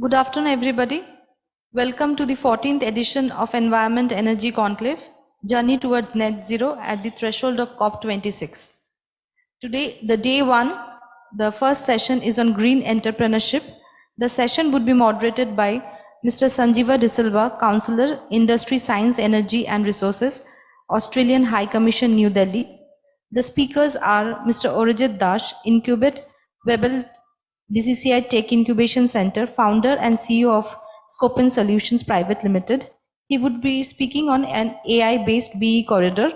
Good afternoon, everybody. Welcome to the 14th edition of Environment Energy Conclave, Journey Towards Net Zero at the Threshold of COP26. Today, the day one, the first session is on green entrepreneurship. The session would be moderated by Mr. Sanjeeva De Silva, Councillor, Industry, Science, Energy and Resources, Australian High Commission, New Delhi. The speakers are Mr. Orijit Das, Incubate, Webel BCCI Tech Incubation Center, founder and CEO of Scopin Solutions Private Limited. He would be speaking on an AI-based BE corridor.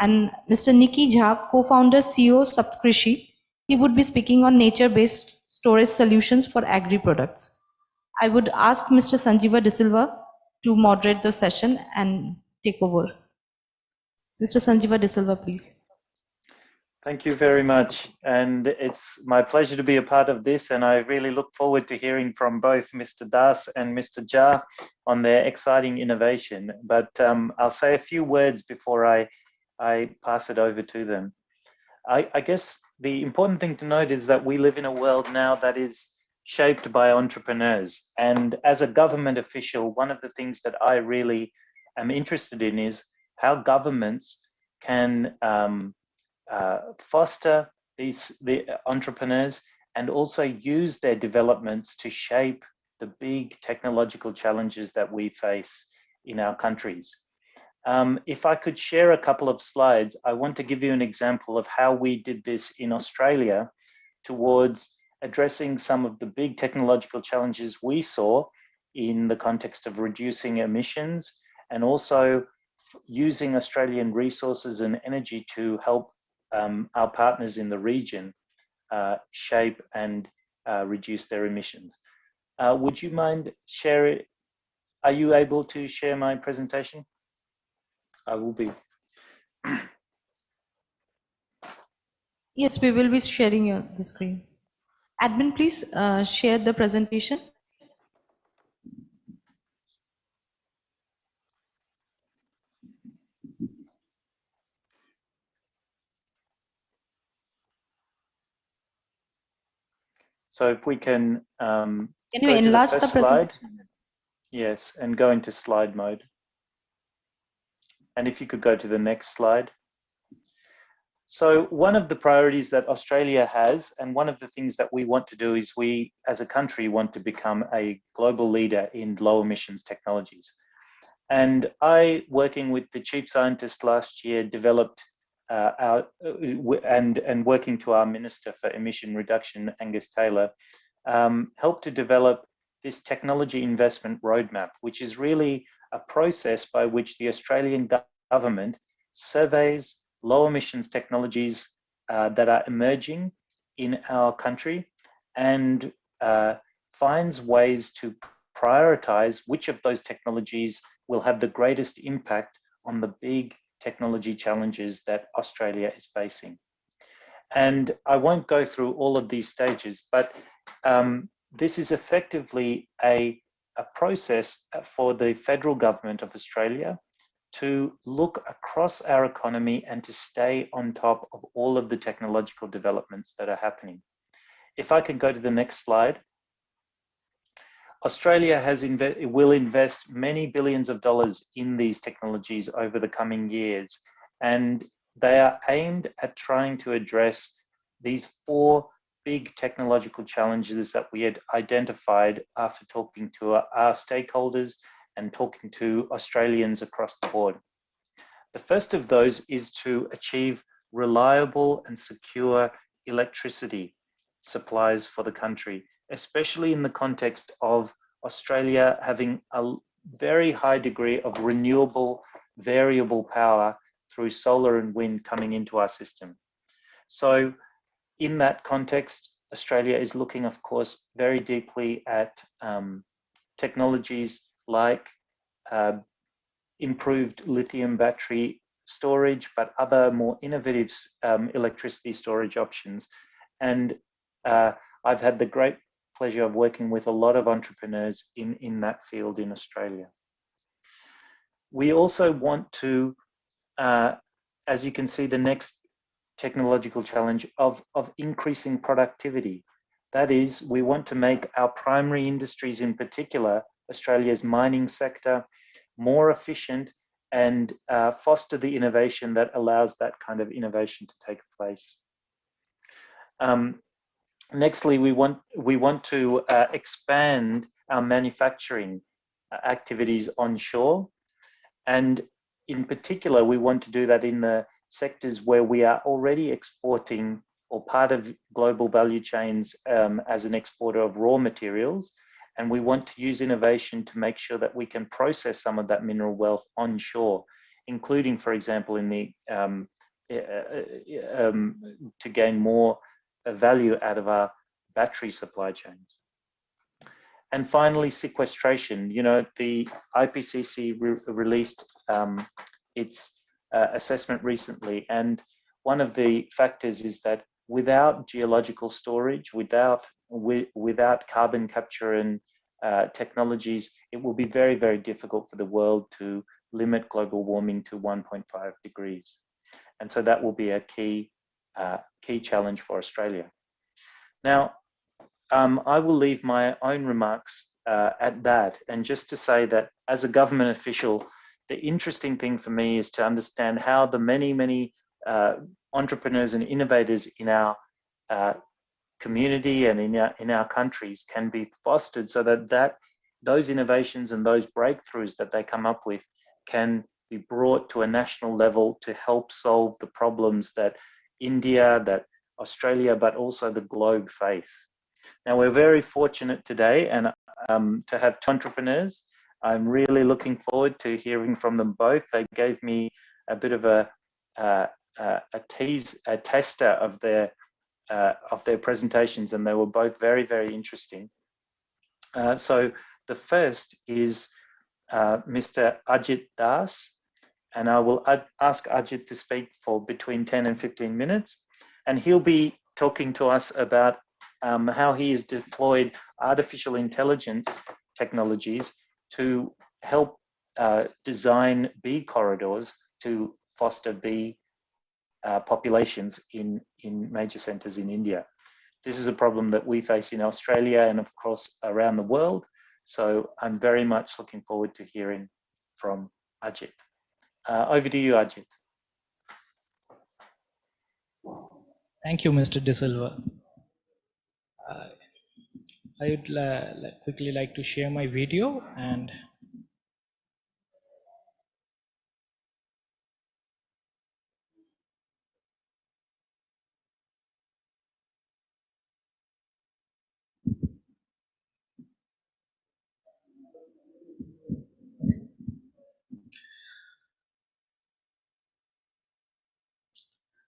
And Mr. Nikki Jha, co-founder, CEO, Saptkrishi. He would be speaking on nature-based storage solutions for agri-products. I would ask Mr. Sanjeeva De Silva to moderate the session and take over. Mr. Sanjeeva De Silva, please. Thank you very much. And it's my pleasure to be a part of this. And I really look forward to hearing from both Mr. Das and Mr. Jha on their exciting innovation. But I'll say a few words before I pass it over to them. I guess the important thing to note is that we live in a world now that is shaped by entrepreneurs. And as a government official, one of the things that I really am interested in is how governments can foster the entrepreneurs and also use their developments to shape the big technological challenges that we face in our countries. If I could share a couple of slides, I want to give you an example of how we did this in Australia towards addressing some of the big technological challenges we saw in the context of reducing emissions and also using Australian resources and energy to help our partners in the region shape and reduce their emissions. Would you mind sharing? Are you able to share my presentation? I will be. Yes, we will be sharing the screen. Admin, please share the presentation. So if we can you enlarge the slide? Yes, and go into slide mode. And if you could go to the next slide. So one of the priorities that Australia has, and one of the things that we want to do is we, as a country, want to become a global leader in low emissions technologies. And I, working with the chief scientist last year, developed and working to our Minister for Emission Reduction, Angus Taylor, helped to develop this technology investment roadmap, which is really a process by which the Australian government surveys low emissions technologies that are emerging in our country and finds ways to prioritize which of those technologies will have the greatest impact on the big technology challenges that Australia is facing. And I won't go through all of these stages, but this is effectively a process for the federal government of Australia to look across our economy and to stay on top of all of the technological developments that are happening. If I can go to the next slide. Australia will invest many billions of dollars in these technologies over the coming years, and they are aimed at trying to address these four big technological challenges that we had identified after talking to our stakeholders and talking to Australians across the board. The first of those is to achieve reliable and secure electricity supplies for the country, especially in the context of Australia having a very high degree of renewable variable power through solar and wind coming into our system. So in that context, Australia is looking, of course, very deeply at technologies like improved lithium battery storage, but other more innovative electricity storage options. And I've had the great pleasure of working with a lot of entrepreneurs in that field in Australia. We also want to, as you can see, the next technological challenge of increasing productivity. That is, we want to make our primary industries, in particular, Australia's mining sector, more efficient and foster the innovation that allows that kind of innovation to take place. Nextly, we want to expand our manufacturing activities onshore, and in particular, we want to do that in the sectors where we are already exporting or part of global value chains as an exporter of raw materials, and we want to use innovation to make sure that we can process some of that mineral wealth onshore, including, for example, in the to gain more value out of our battery supply chains. And finally, sequestration. You know, the IPCC released its assessment recently, and one of the factors is that without geological storage, without carbon capture and technologies, it will be very, very difficult for the world to limit global warming to 1.5 degrees. And so that will be a key challenge for Australia. Now, I will leave my own remarks at that, and just to say that as a government official, the interesting thing for me is to understand how the many entrepreneurs and innovators in our community and in our countries can be fostered, so that those innovations and those breakthroughs that they come up with can be brought to a national level to help solve the problems that India, that Australia, but also the globe face. Now, we're very fortunate today and to have two entrepreneurs. I'm really looking forward to hearing from them both. They gave me a bit of a taster of their presentations, and they were both very, very interesting. So the first is Mr. Ajit Das, and I will ask Ajit to speak for between 10 and 15 minutes, and he'll be talking to us about how he has deployed artificial intelligence technologies to help design bee corridors to foster bee populations in major centres in India. This is a problem that we face in Australia and, of course, around the world. So I'm very much looking forward to hearing from Ajit. Over to you, Ajit. Thank you, Mr. De Silva. I would quickly like to share my video and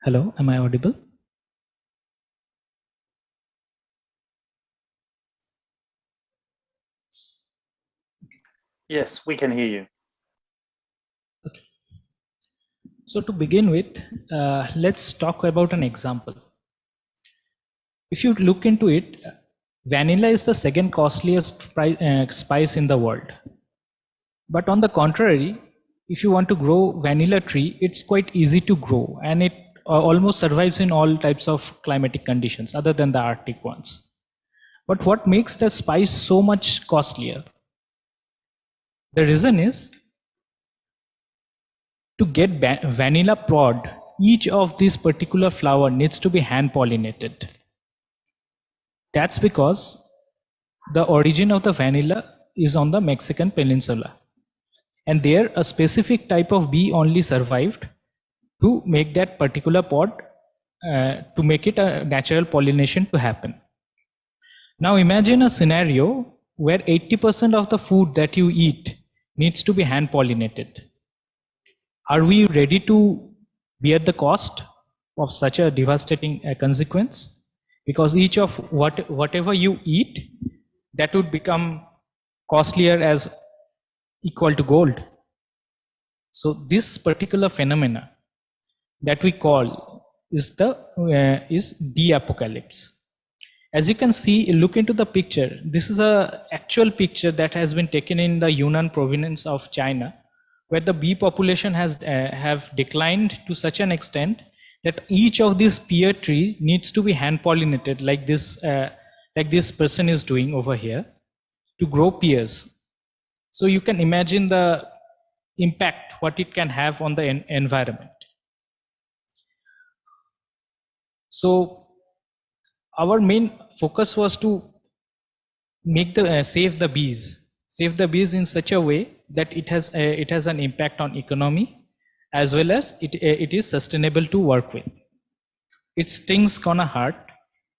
hello, am I audible? Yes, we can hear you. Okay. So to begin with, let's talk about an example. If you look into it, vanilla is the second costliest spice in the world. But on the contrary, if you want to grow vanilla tree, it's quite easy to grow, and it almost survives in all types of climatic conditions other than the Arctic ones. But what makes the spice so much costlier? The reason is, to get vanilla pod, each of these particular flower needs to be hand pollinated. That's because the origin of the vanilla is on the Mexican peninsula, and there a specific type of bee only survived to make that particular pod, to make it a natural pollination to happen. Now imagine a scenario where 80% of the food that you eat needs to be hand pollinated. Are we ready to bear the cost of such a devastating consequence? Because each of whatever you eat, that would become costlier as equal to gold. So this particular phenomena that we call is the apocalypse. As you can see, look into the picture. This is a actual picture that has been taken in the Yunnan province of China, where the bee population has have declined to such an extent that each of these pear tree needs to be hand pollinated, like this like this person is doing over here, to grow pears. So you can imagine the impact, what it can have on the environment. So our main focus was to make the save the bees in such a way that it has an impact on economy, as well as it is sustainable to work with. It stings gonna hurt,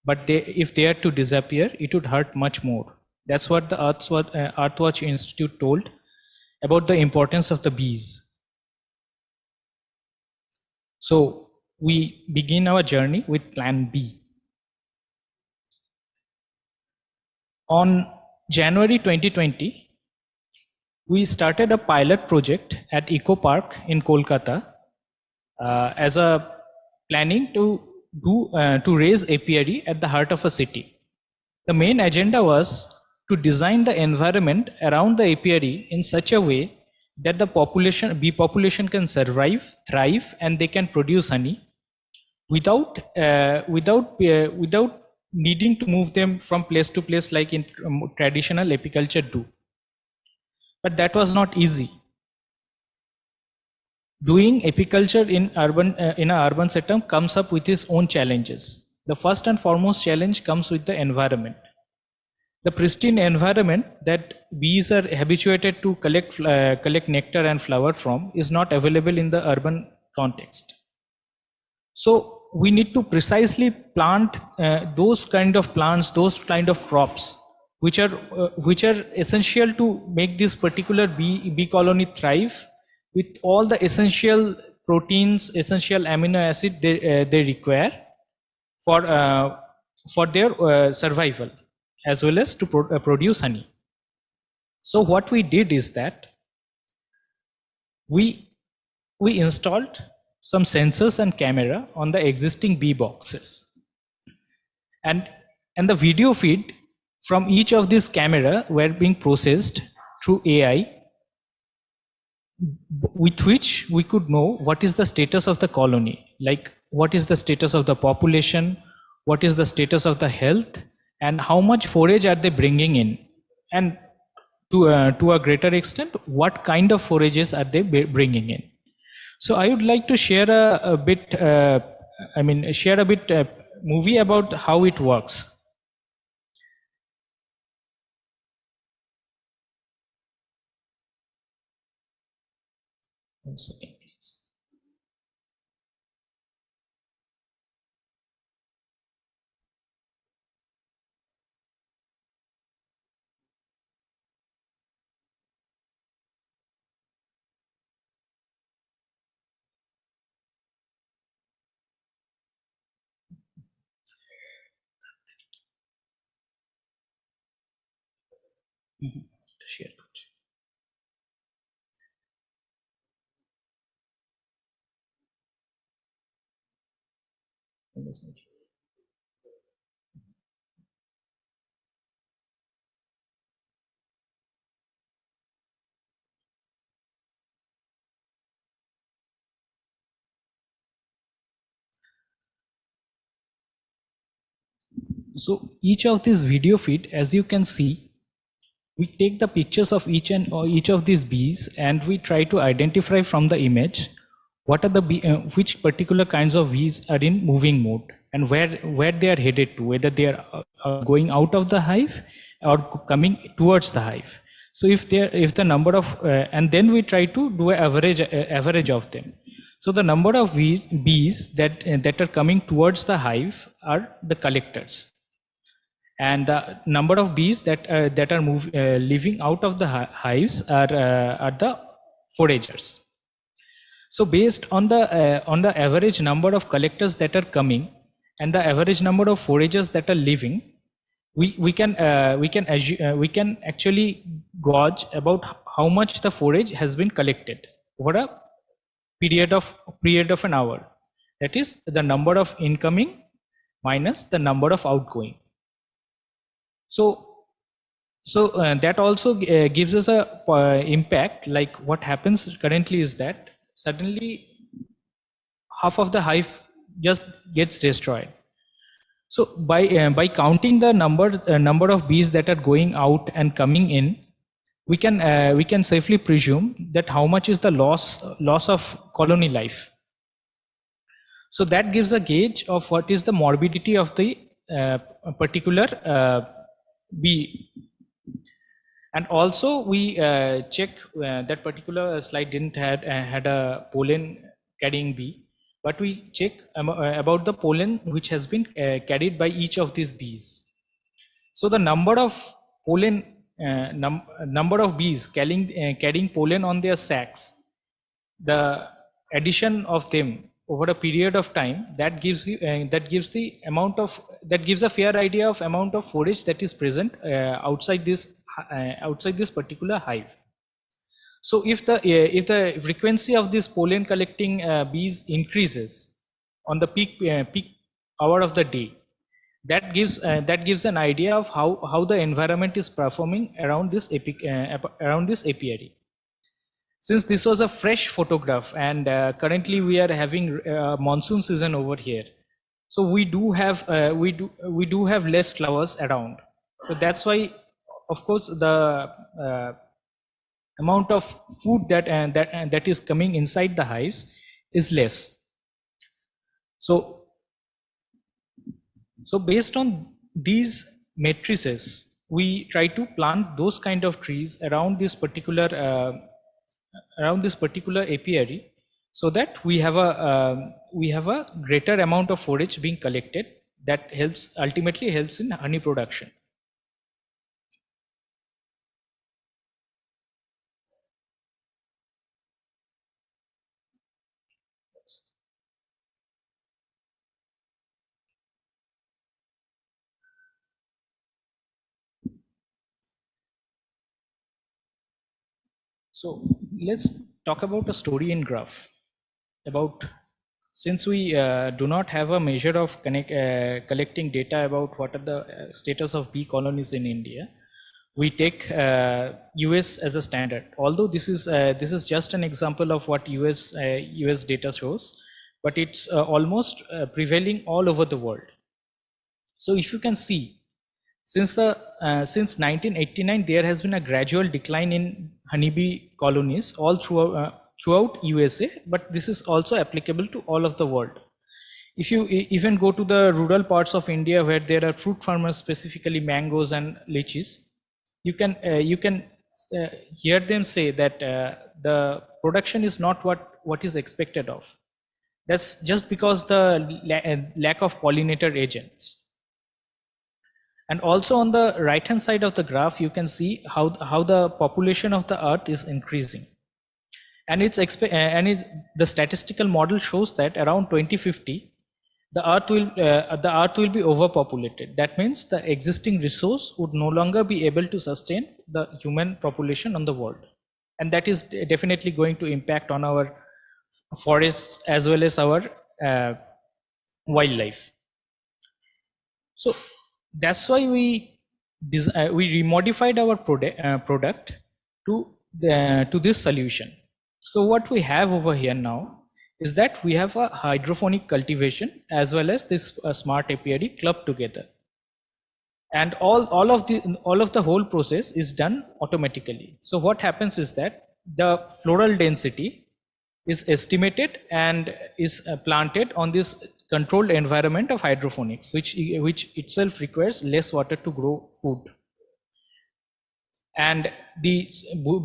but if they are to disappear, it would hurt much more. That's what the Earthwatch Institute told about the importance of the bees. So we begin our journey with Plan B. On January 2020, we started a pilot project at Eco Park in Kolkata as a planning to raise apiary at the heart of a city. The main agenda was to design the environment around the apiary in such a way that the bee population can survive, thrive, and they can produce honey without needing to move them from place to place like in traditional apiculture do. But that was not easy. Doing apiculture in an urban setup comes up with its own challenges. The first and foremost challenge comes with the environment. The pristine environment that bees are habituated to collect nectar and flower from is not available in the urban context. So we need to precisely plant those kind of plants, those kind of crops, which are essential to make this particular bee colony thrive, with all the essential proteins, essential amino acid they require for their survival, as well as to produce honey. So what we did is that we installed some sensors and camera on the existing bee boxes, and the video feed from each of these camera were being processed through AI, with which we could know what is the status of the colony, like what is the status of the population, what is the status of the health, and how much forage are they bringing in, and to a greater extent, what kind of forages are they bringing in. So I would like to share a bit movie about how it works. One second, please. Share. So each of these video feed, as you can see, we take the pictures of each of these bees, and we try to identify from the image what are the which particular kinds of bees are in moving mode, and where they are headed to, whether they are going out of the hive or coming towards the hive. So if the number of and then we try to do an average of them. So the number of bees that are coming towards the hive are the collectors, and the number of bees that are leaving out of the hives are the foragers. So based on the average number of collectors that are coming and the average number of foragers that are leaving, we can actually gauge about how much the forage has been collected over a period of an hour. That is the number of incoming minus the number of outgoing. So that also gives us a impact. Like what happens currently is that suddenly half of the hive just gets destroyed. So by counting the number of bees that are going out and coming in, we can safely presume that how much is the loss of colony life. So that gives a gauge of what is the morbidity of the particular bee. And also we check that particular slide didn't had a pollen carrying bee, but we check about the pollen which has been carried by each of these bees. So the number of pollen number of bees carrying pollen on their sacs, the addition of them over a period of time, that gives you that gives a fair idea of amount of forage that is present outside this particular hive. So if the frequency of this pollen collecting bees increases on the peak hour of the day, that gives an idea of how the environment is performing around this apiary. Since this was a fresh photograph, and currently we are having monsoon season over here, so we do have less flowers around. So that's why, of course, the amount of food that is coming inside the hives is less. So based on these matrices, we try to plant those kind of trees around this particular apiary, so that we have a greater amount of forage being collected that ultimately helps in honey production. So let's talk about a story in graph. Since we do not have a measure of collecting data about what are the status of bee colonies in India, we take US as a standard. Although this is just an example of what US data shows, but it's almost prevailing all over the world. So if you can see, since 1989, there has been a gradual decline in honeybee colonies all throughout USA, but this is also applicable to all of the world. If you even go to the rural parts of India where there are fruit farmers, specifically mangoes and lychees, you can hear them say that the production is not what is expected of. That's just because the lack of pollinator agents. And also on the right hand side of the graph, you can see how the population of the earth is increasing, and the statistical model shows that around 2050 the earth will be overpopulated. That means the existing resource would no longer be able to sustain the human population on the world, and that is definitely going to impact on our forests as well as our wildlife. So that's why we remodified our product to this solution. So what we have over here now is that we have a hydroponic cultivation as well as this smart apiary clubbed together, and all of the whole process is done automatically. So what happens is that the floral density is estimated and is planted on this controlled environment of hydroponics, which itself requires less water to grow food. And the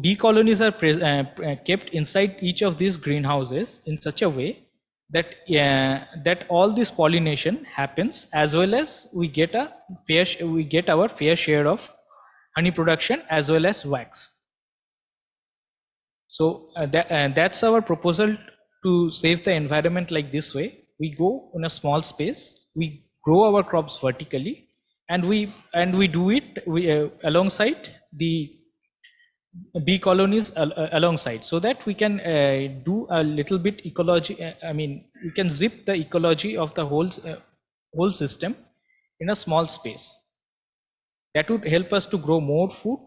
bee colonies are kept inside each of these greenhouses in such a way that that all this pollination happens, as well as we get our fair share of honey production as well as wax. So that's our proposal to save the environment like this way. We go in a small space, we grow our crops vertically, and we do it alongside the bee colonies alongside, so that we can do a little bit ecology. We can zip the ecology of the whole system in a small space. That would help us to grow more food,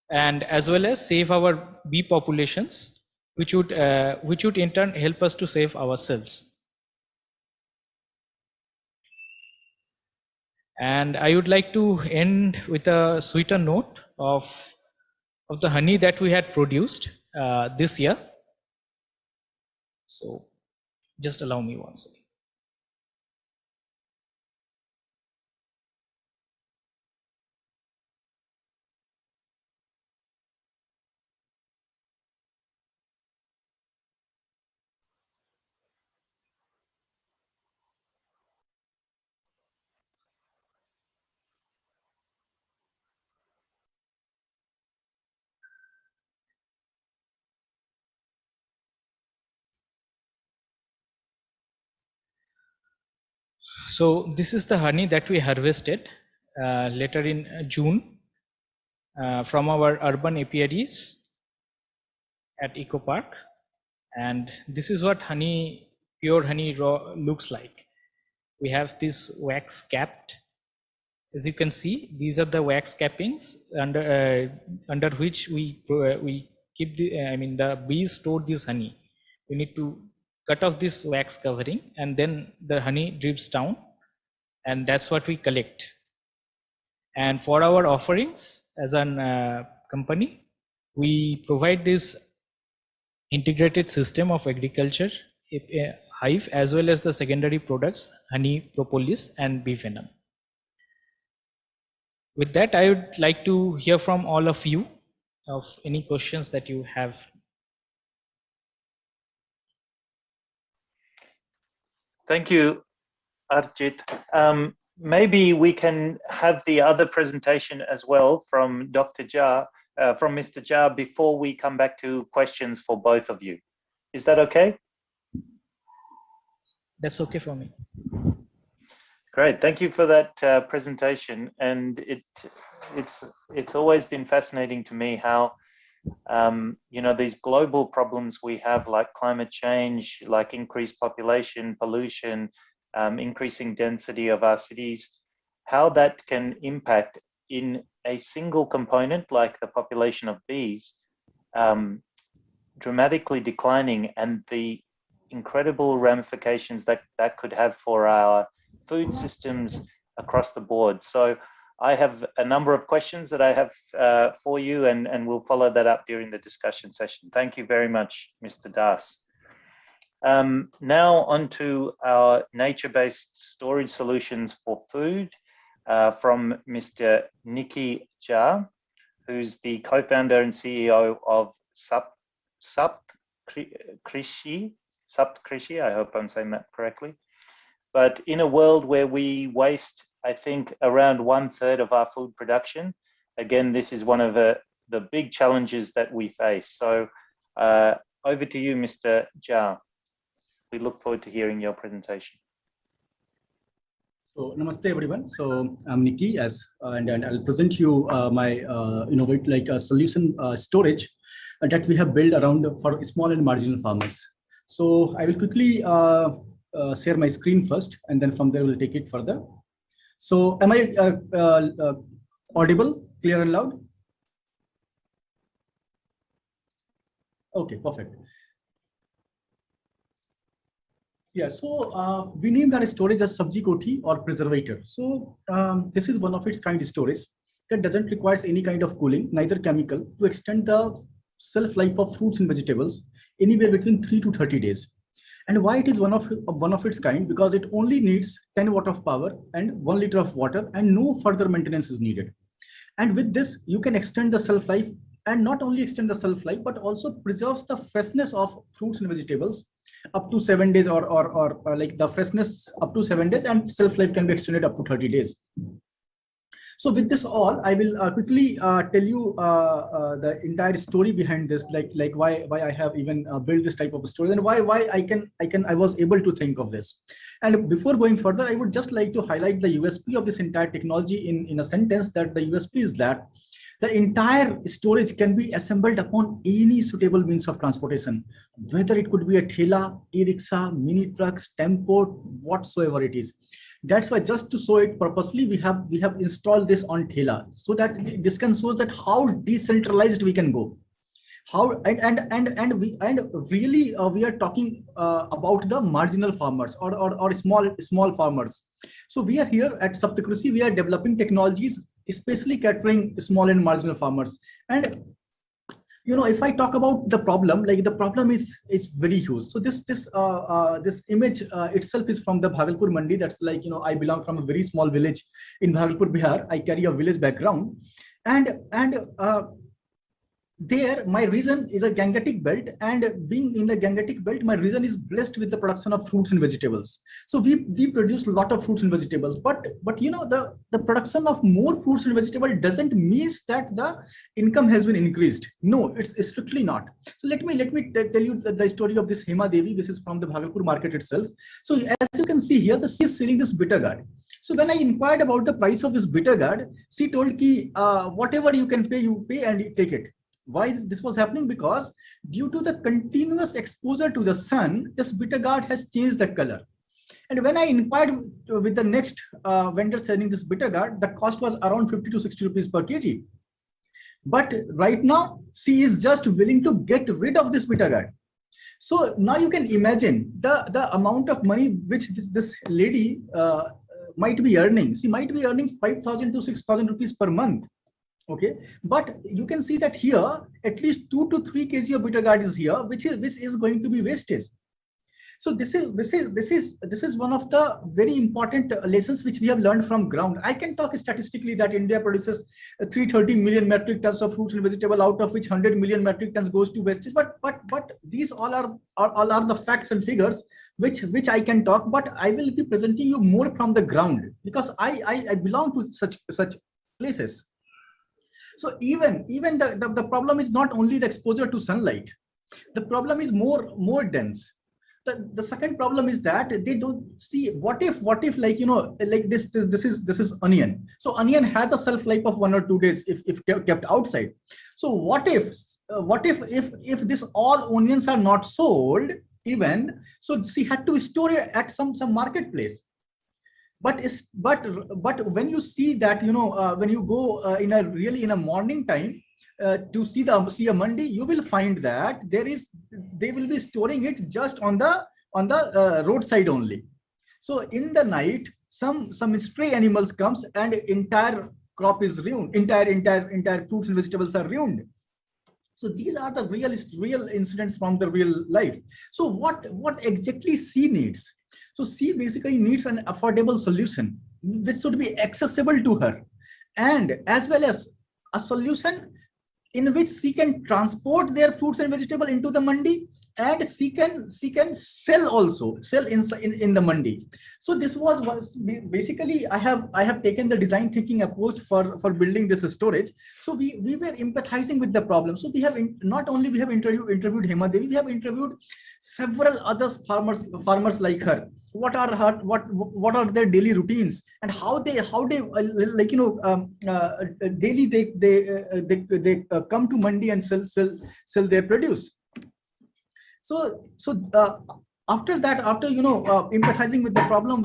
and as well as save our bee populations, which would in turn help us to save ourselves. And I would like to end with a sweeter note of the honey that we had produced this year. So just allow me one second. So this is the honey that we harvested later in June from our urban apiaries at Eco Park, and this is what honey, pure honey raw looks like. We have this wax capped. As you can see, these are the wax cappings under which we keep the the bees store this honey. We need to cut off this wax covering, and then the honey drips down, and that's what we collect. And for our offerings as a company, we provide this integrated system of agriculture hive as well as the secondary products, honey, propolis, and bee venom. With that, I would like to hear from all of you of any questions that you have. Thank you, Arjit. Maybe we can have the other presentation as well from Dr. Jha, from Mr. Jha, before we come back to questions for both of you. Is that okay? That's okay for me. Great, thank you for that presentation. And it's always been fascinating to me how these global problems we have, like climate change, like increased population, pollution, increasing density of our cities, how that can impact in a single component like the population of bees dramatically declining, and the incredible ramifications that could have for our food systems across the board. So I have a number of questions that I have for you, and we'll follow that up during the discussion session. Thank you very much, Mr. Das. Now on to our nature-based storage solutions for food from Mr. Nicky Jha, who's the co-founder and CEO of Saptkrishi, I hope I'm saying that correctly. But in a world where we waste, I think, around 1/3 of our food production, again, this is one of the big challenges that we face. So over to you, Mr. Jha. We look forward to hearing your presentation. So namaste everyone. So I'm Nikki, and I'll present you my solution storage that we have built around for small and marginal farmers. So I will quickly share my screen first, and then from there we'll take it further. So am I audible, clear and loud? Okay, perfect. Yeah, so we named our storage as Sabji Koti or preservator. So this is one of its kind storage that doesn't require any kind of cooling, neither chemical, to extend the shelf life of fruits and vegetables anywhere between 3 to 30 days. And why it is one of its kind? Because it only needs 10 watt of power and 1 liter of water, and no further maintenance is needed. And with this, you can extend the shelf life, and not only extend the shelf life, but also preserves the freshness of fruits and vegetables up to 7 days, or like the freshness up to 7 days, and shelf life can be extended up to 30 days. So with this all, I will quickly tell you the entire story behind this, like why I have even built this type of story, and why I was able to think of this. And before going further, I would just like to highlight the USP of this entire technology in a sentence, that the USP is that the entire storage can be assembled upon any suitable means of transportation, whether it could be a thela, e-rickshaw, mini trucks, tempo, whatsoever it is. That's why, just to show it purposely, we have installed this on thela, so that this can show that how decentralized we can go. How and really we are talking about the marginal farmers or small farmers. So we are here at Saptakrishi, we are developing technologies especially catering small and marginal farmers. And if I talk about the problem, like the problem is very huge. So this image itself is from the Bhagalpur Mandi. That's like, I belong from a very small village in Bhagalpur, Bihar. I carry a village background, and there my region is a Gangetic belt, and being in the Gangetic belt, my region is blessed with the production of fruits and vegetables. So we produce a lot of fruits and vegetables, but the production of more fruits and vegetables doesn't mean that the income has been increased. No, it's strictly not. So let me tell you the story of this Hema Devi. This is from the Bhagalpur market itself. So as you can see here, she is selling this bitter gourd. So when I inquired about the price of this bitter gourd, she told ki whatever you can pay, you pay and you take it. Why this was happening? Because due to the continuous exposure to the sun, this bitter gourd has changed the color. And when I inquired with the next vendor selling this bitter gourd, the cost was around 50 to 60 rupees per kg. But right now, she is just willing to get rid of this bitter gourd. So now you can imagine the amount of money which this lady might be earning. She might be earning 5,000 to 6,000 rupees per month. Okay, but you can see that here at least 2 to 3 kg of bitter gourd is here, which is going to be wastage. So this is one of the very important lessons which we have learned from ground. I can talk statistically that India produces 330 million metric tons of fruits and vegetables, out of which 100 million metric tons goes to wastage. But these all are the facts and figures which I can talk. But I will be presenting you more from the ground, because I belong to such places. So even the problem is not only the exposure to sunlight. The problem is more dense. The second problem is that they don't see what if like like this is onion. So onion has a shelf life of 1 or 2 days if kept outside. So what if this all onions are not sold even, so she had to store it at some marketplace. But when you see that when you go in a morning time to see a mandi, you will find that they will be storing it just on the roadside only. So in the night, some stray animals comes and entire crop is ruined, entire fruits and vegetables are ruined. So these are the real incidents from the real life. So what exactly she needs? So she basically needs an affordable solution which should be accessible to her, and as well as a solution in which she can transport their fruits and vegetables into the mandi, and she can sell in the mandi. So this was basically I have taken the design thinking approach for building this storage. So we were empathizing with the problem. So we have not only we have interviewed Hema Devi, we have interviewed several other farmers like her. What are their daily routines, and how they daily they come to mandi and sell their produce. So after empathizing with the problem,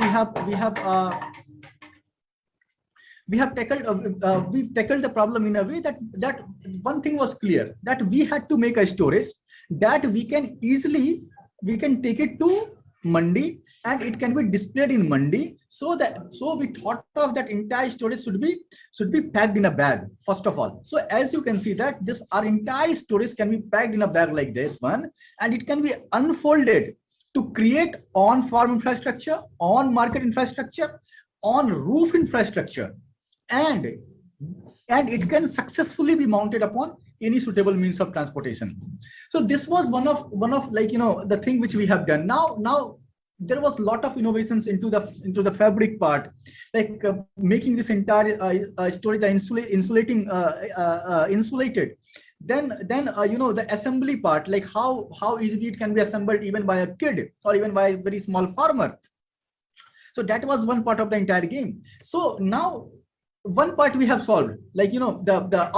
we've tackled the problem in a way that one thing was clear, that we had to make a storage that we can take it to mandi and it can be displayed in mandi. So we thought of that entire storage should be packed in a bag first of all. So as you can see that our entire storage can be packed in a bag like this one, and it can be unfolded to create on-farm infrastructure, on-market infrastructure, on-roof infrastructure, and it can successfully be mounted upon any suitable means of transportation. So this was one of the thing which we have done. Now there was a lot of innovations into the fabric part, like making this entire storage insulated. Then the assembly part, like how easily it can be assembled even by a kid or even by a very small farmer. So that was one part of the entire game. So now one part we have solved, like the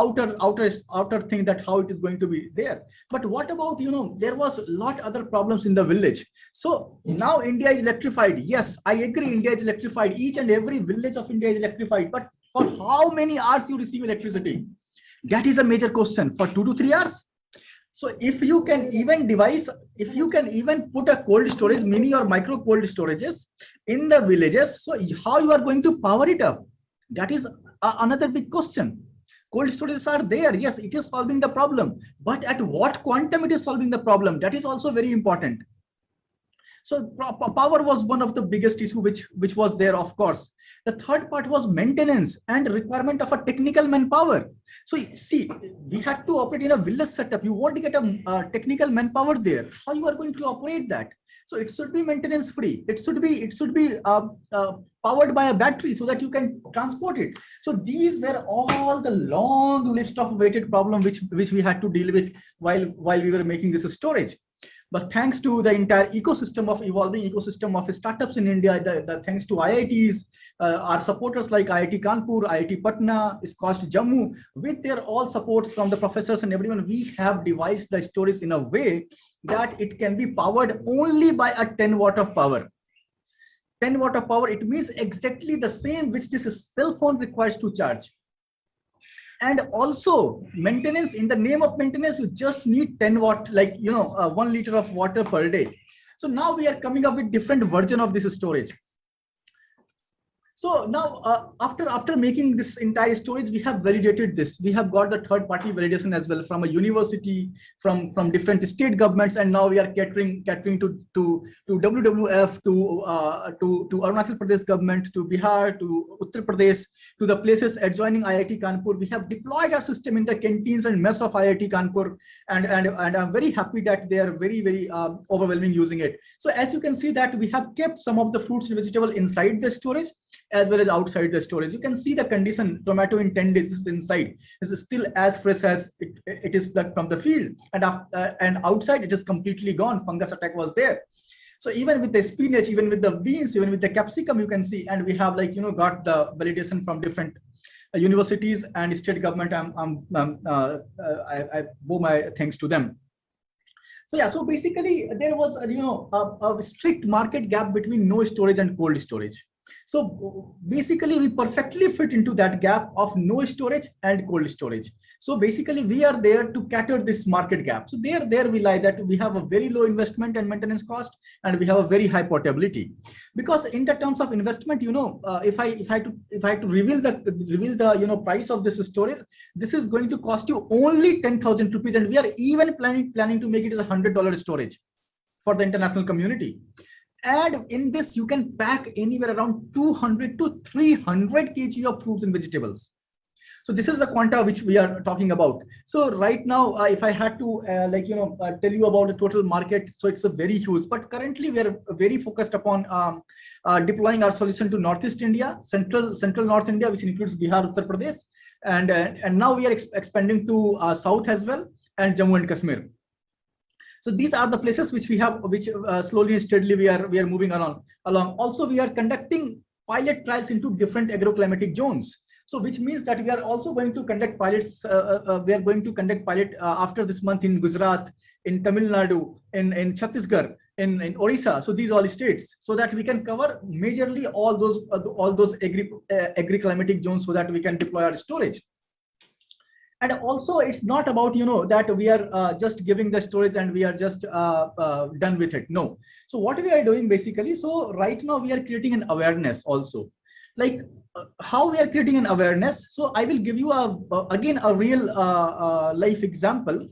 outer thing, that how it is going to be there. But what about there was a lot other problems in the village. So now India is electrified. Yes, I agree, India is electrified. Each and every village of India is electrified. But for how many hours you receive electricity? That is a major question. For 2 to 3 hours? So if you can even put a cold storage, mini or micro cold storages in the villages, so how you are going to power it up? That is another big question. Cold storages are there. Yes, it is solving the problem, but at what quantum it is solving the problem? That is also very important. So power was one of the biggest issue which was there, of course. The third part was maintenance and requirement of a technical manpower. So see, we had to operate in a village setup. You want to get a technical manpower there. How you are going to operate that? So it should be maintenance free. It should be powered by a battery so that you can transport it. So these were all the long list of weighted problems which we had to deal with while we were making this storage. But thanks to the entire ecosystem of evolving ecosystem of startups in India, thanks to IITs, our supporters like IIT Kanpur, IIT Patna, SCOST Jammu, with their all supports from the professors and everyone, we have devised the storage in a way that it can be powered only by a 10 watt of power. 10 watt of power, it means exactly the same which this cell phone requires to charge. And also maintenance, in the name of maintenance, you just need 10 watt, like 1 liter of water per day. So now we are coming up with different version of this storage. So now after making this entire storage, we have validated this. We have got the third party validation as well from a university, from different state governments, and now we are catering to WWF, to Arunachal Pradesh government, to Bihar, to Uttar Pradesh, to the places adjoining IIT Kanpur. We have deployed our system in the canteens and mess of IIT Kanpur, and I'm very happy that they are very overwhelming using it. So as you can see that we have kept some of the fruits and vegetables inside the storage as well as outside the storage. You can see the condition. Tomato in 10 days is inside. Is still as fresh as it is plucked from the field, and outside it is completely gone. Fungus attack was there. So even with the spinach, even with the beans, even with the capsicum, you can see, and we have got the validation from different universities and state government. I owe my thanks to them. So yeah, so basically there was a strict market gap between no storage and cold storage. So basically we perfectly fit into that gap of no storage and cold storage. So basically we are there to cater this market gap. So there we lie that we have a very low investment and maintenance cost, and we have a very high portability. Because in the terms of investment, if I had to reveal the price of this storage, this is going to cost you only 10,000 rupees, and we are even planning to make it as $100 storage for the international community. And in this, you can pack anywhere around 200 to 300 kg of fruits and vegetables. So this is the quanta which we are talking about. So right now, if I had to tell you about the total market, so it's a very huge. But currently, we are very focused upon deploying our solution to Northeast India, Central North India, which includes Bihar, Uttar Pradesh, and now we are expanding to South as well, and Jammu and Kashmir. So these are the places which we have, which slowly and steadily we are moving along. Also, we are conducting pilot trials into different agroclimatic zones. So which means that we are also going to conduct pilots. We are going to conduct pilot after this month in Gujarat, in Tamil Nadu, in Chhattisgarh, in Odisha. So these all states, so that we can cover majorly all those agriclimatic zones, so that we can deploy our storage. And also, it's not about that we are just giving the storage and we are just done with it. No. So what we are doing basically, so right now we are creating an awareness also. Like how we are creating an awareness. So I will give you again a real life example.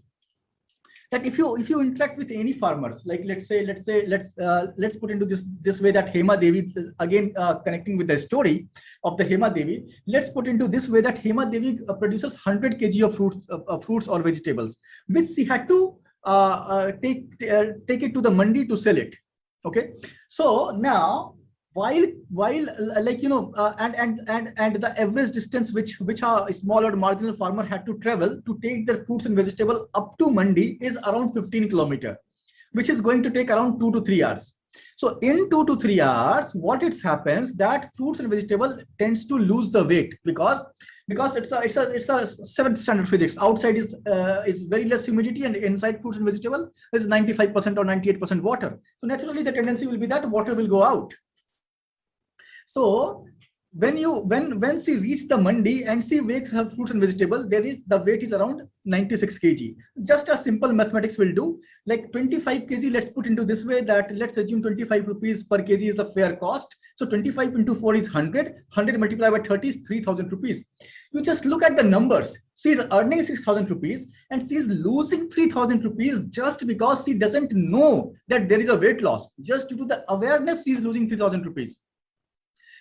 That if you interact with any farmers, like let's put into this way that Hema Devi, again connecting with the story of the Hema Devi, let's put into this way that Hema Devi produces 100 kg of fruits or vegetables, which she had to take it to the mandi to sell it. Okay, so now while and the average distance which a small or marginal farmer had to travel to take their fruits and vegetable up to mandi is around 15 kilometers, which is going to take around 2 to 3 hours. So in 2 to 3 hours, what it happens that fruits and vegetable tends to lose the weight because it's a seventh standard physics. Outside is very less humidity, and inside fruits and vegetable is 95% or 98% water. So naturally the tendency will be that water will go out. So when she reaches the mandi and she weighs her fruits and vegetables, the weight is around 96 kg. Just a simple mathematics will do. Like 25 kg, let's put into this way, that let's assume 25 rupees per kg is the fair cost. So 25 into 4 is 100. 100 multiplied by 30 is 3,000 rupees. You just look at the numbers. She is earning 6,000 rupees and she is losing 3,000 rupees just because she doesn't know that there is a weight loss. Just due to the awareness, she is losing 3,000 rupees.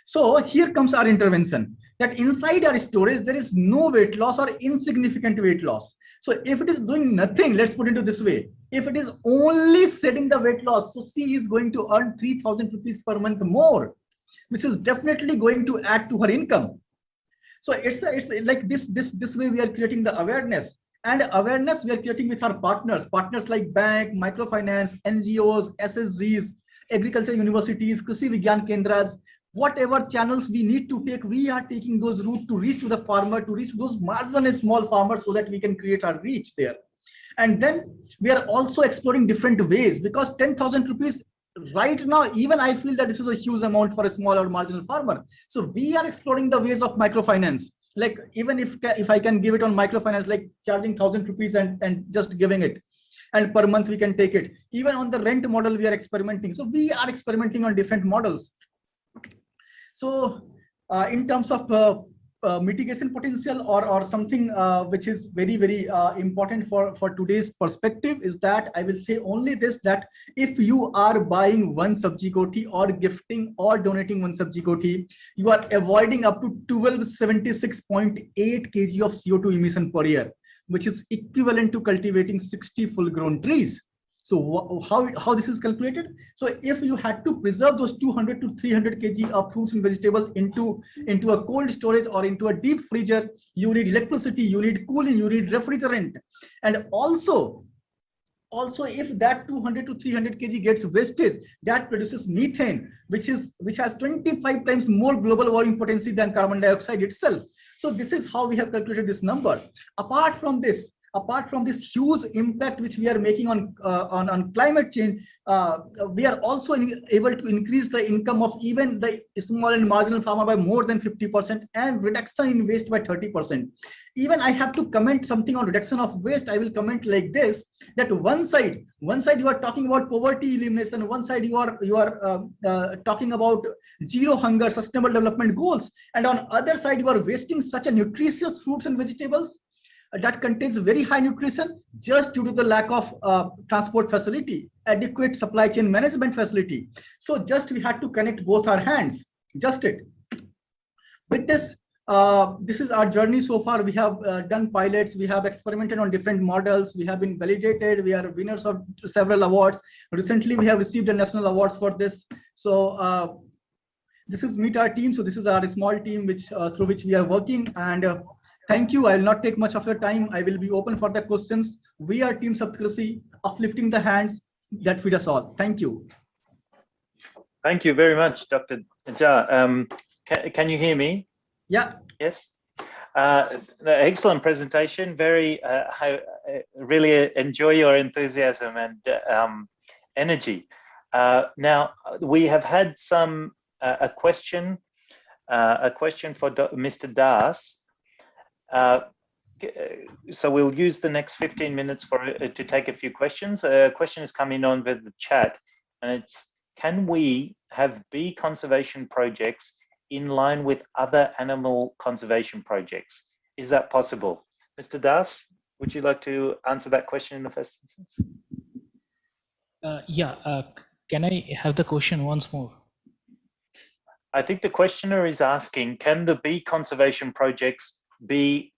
So here comes our intervention, that inside our storage, there is no weight loss or insignificant weight loss. So if it is doing nothing, let's put it into this way. If it is only setting the weight loss, so she is going to earn 3,000 rupees per month more, which is definitely going to add to her income. So it's like this way we are creating the awareness. And awareness we are creating with our partners like bank, microfinance, NGOs, SSGs, agriculture universities, Krishi Vigyan Kendras. Whatever channels we need to take, we are taking those routes to reach to the farmer, to reach those marginal and small farmers, so that we can create our reach there. And then we are also exploring different ways, because 10,000 rupees right now, even I feel that this is a huge amount for a small or marginal farmer. So we are exploring the ways of microfinance. Like even if I can give it on microfinance, like charging 1,000 rupees and just giving it, and per month we can take it. Even on the rent model, we are experimenting. So we are experimenting on different models. So in terms of mitigation potential or something which is very, very important for today's perspective, is that I will say only this, that if you are buying one sabji koti or gifting or donating one sabji koti, you are avoiding up to 1276.8 kg of CO2 emission per year, which is equivalent to cultivating 60 full grown trees. So how this is calculated? So if you had to preserve those 200 to 300 kg of fruits and vegetables into a cold storage or into a deep freezer, you need electricity, you need cooling, you need refrigerant. And also if that 200 to 300 kg gets wasted, that produces methane, which has 25 times more global warming potential than carbon dioxide itself. So this is how we have calculated this number. Apart from this huge impact which we are making on climate change, we are also able to increase the income of even the small and marginal farmer by more than 50%, and reduction in waste by 30%. Even I have to comment something on reduction of waste. I will comment like this, that one side you are talking about poverty elimination, one side you are talking about zero hunger, sustainable development goals, and on other side you are wasting such a nutritious fruits and vegetables that contains very high nutrition just due to the lack of transport facility, adequate supply chain management facility. So just we had to connect both our hands, just it. With this, this is our journey so far. We have done pilots, we have experimented on different models, we have been validated, we are winners of several awards. Recently, we have received a national awards for this. So this is Meet Our Team. So this is our small team through which we are working. And thank you. I will not take much of your time. I will be open for the questions. We are Team Saptkrishi, uplifting the hands that feed us all. Thank you. Thank you very much, Dr. Jha. Can you hear me? Yeah. Yes. Excellent presentation. I really enjoy your enthusiasm and energy. Now we have had a question for Mr. Das. So we'll use the next 15 minutes to take a few questions. A question is coming on with the chat, and it's: can we have bee conservation projects in line with other animal conservation projects? Is that possible? Mr. Das, would you like to answer that question in the first instance? Can I have the question once more? I think the questioner is asking, can the bee conservation projects be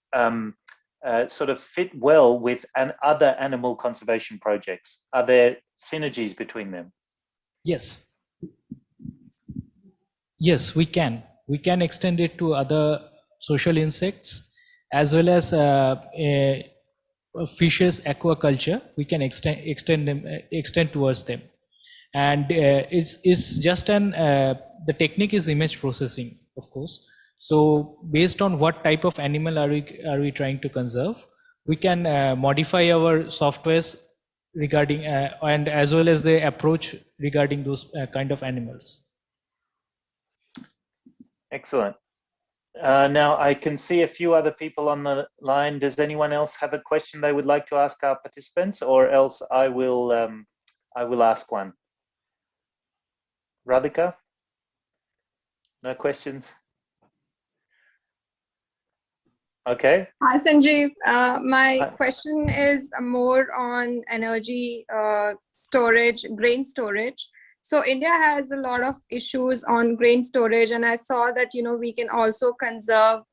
sort of fit well with other animal conservation projects? Are there synergies between them? Yes, we can. We can extend it to other social insects as well as fishes, aquaculture. We can extend towards them. And it's just the technique is image processing, of course. So based on what type of animal are we trying to conserve, we can modify our softwares regarding and as well as the approach regarding those kind of animals. Excellent. Now I can see a few other people on the line. Does anyone else have a question they would like to ask our participants, or else I will ask one? Radhika? No questions? Okay. Hi, Sanjeev. My question is more on energy storage, grain storage. So India has a lot of issues on grain storage, and I saw that we can also conserve